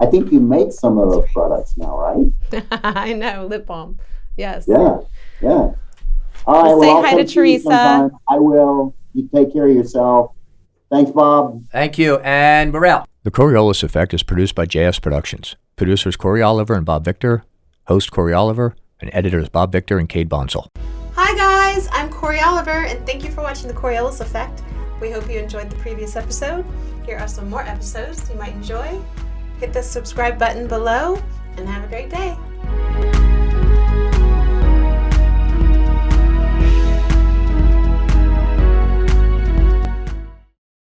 Speaker 1: I think you make some of those products now, right?
Speaker 3: I know, lip balm. Yes.
Speaker 1: Yeah. Yeah. All right.
Speaker 3: Well, say
Speaker 1: I'll
Speaker 3: hi to
Speaker 1: talk you
Speaker 3: Teresa.
Speaker 1: sometime. I will. You take care of yourself. Thanks, Bob.
Speaker 4: Thank you. And Morel.
Speaker 5: The Coriolis Effect is produced by JS Productions. Producers Cory Oliver and Bob Victor. Host Cory Oliver. And editors Bob Victor and Cade Bonsall.
Speaker 3: Hi guys, I'm Cory Oliver, and thank you for watching the Coriolis Effect. We hope you enjoyed the previous episode. Here are some more episodes you might enjoy. Hit the subscribe button below, and have a great day.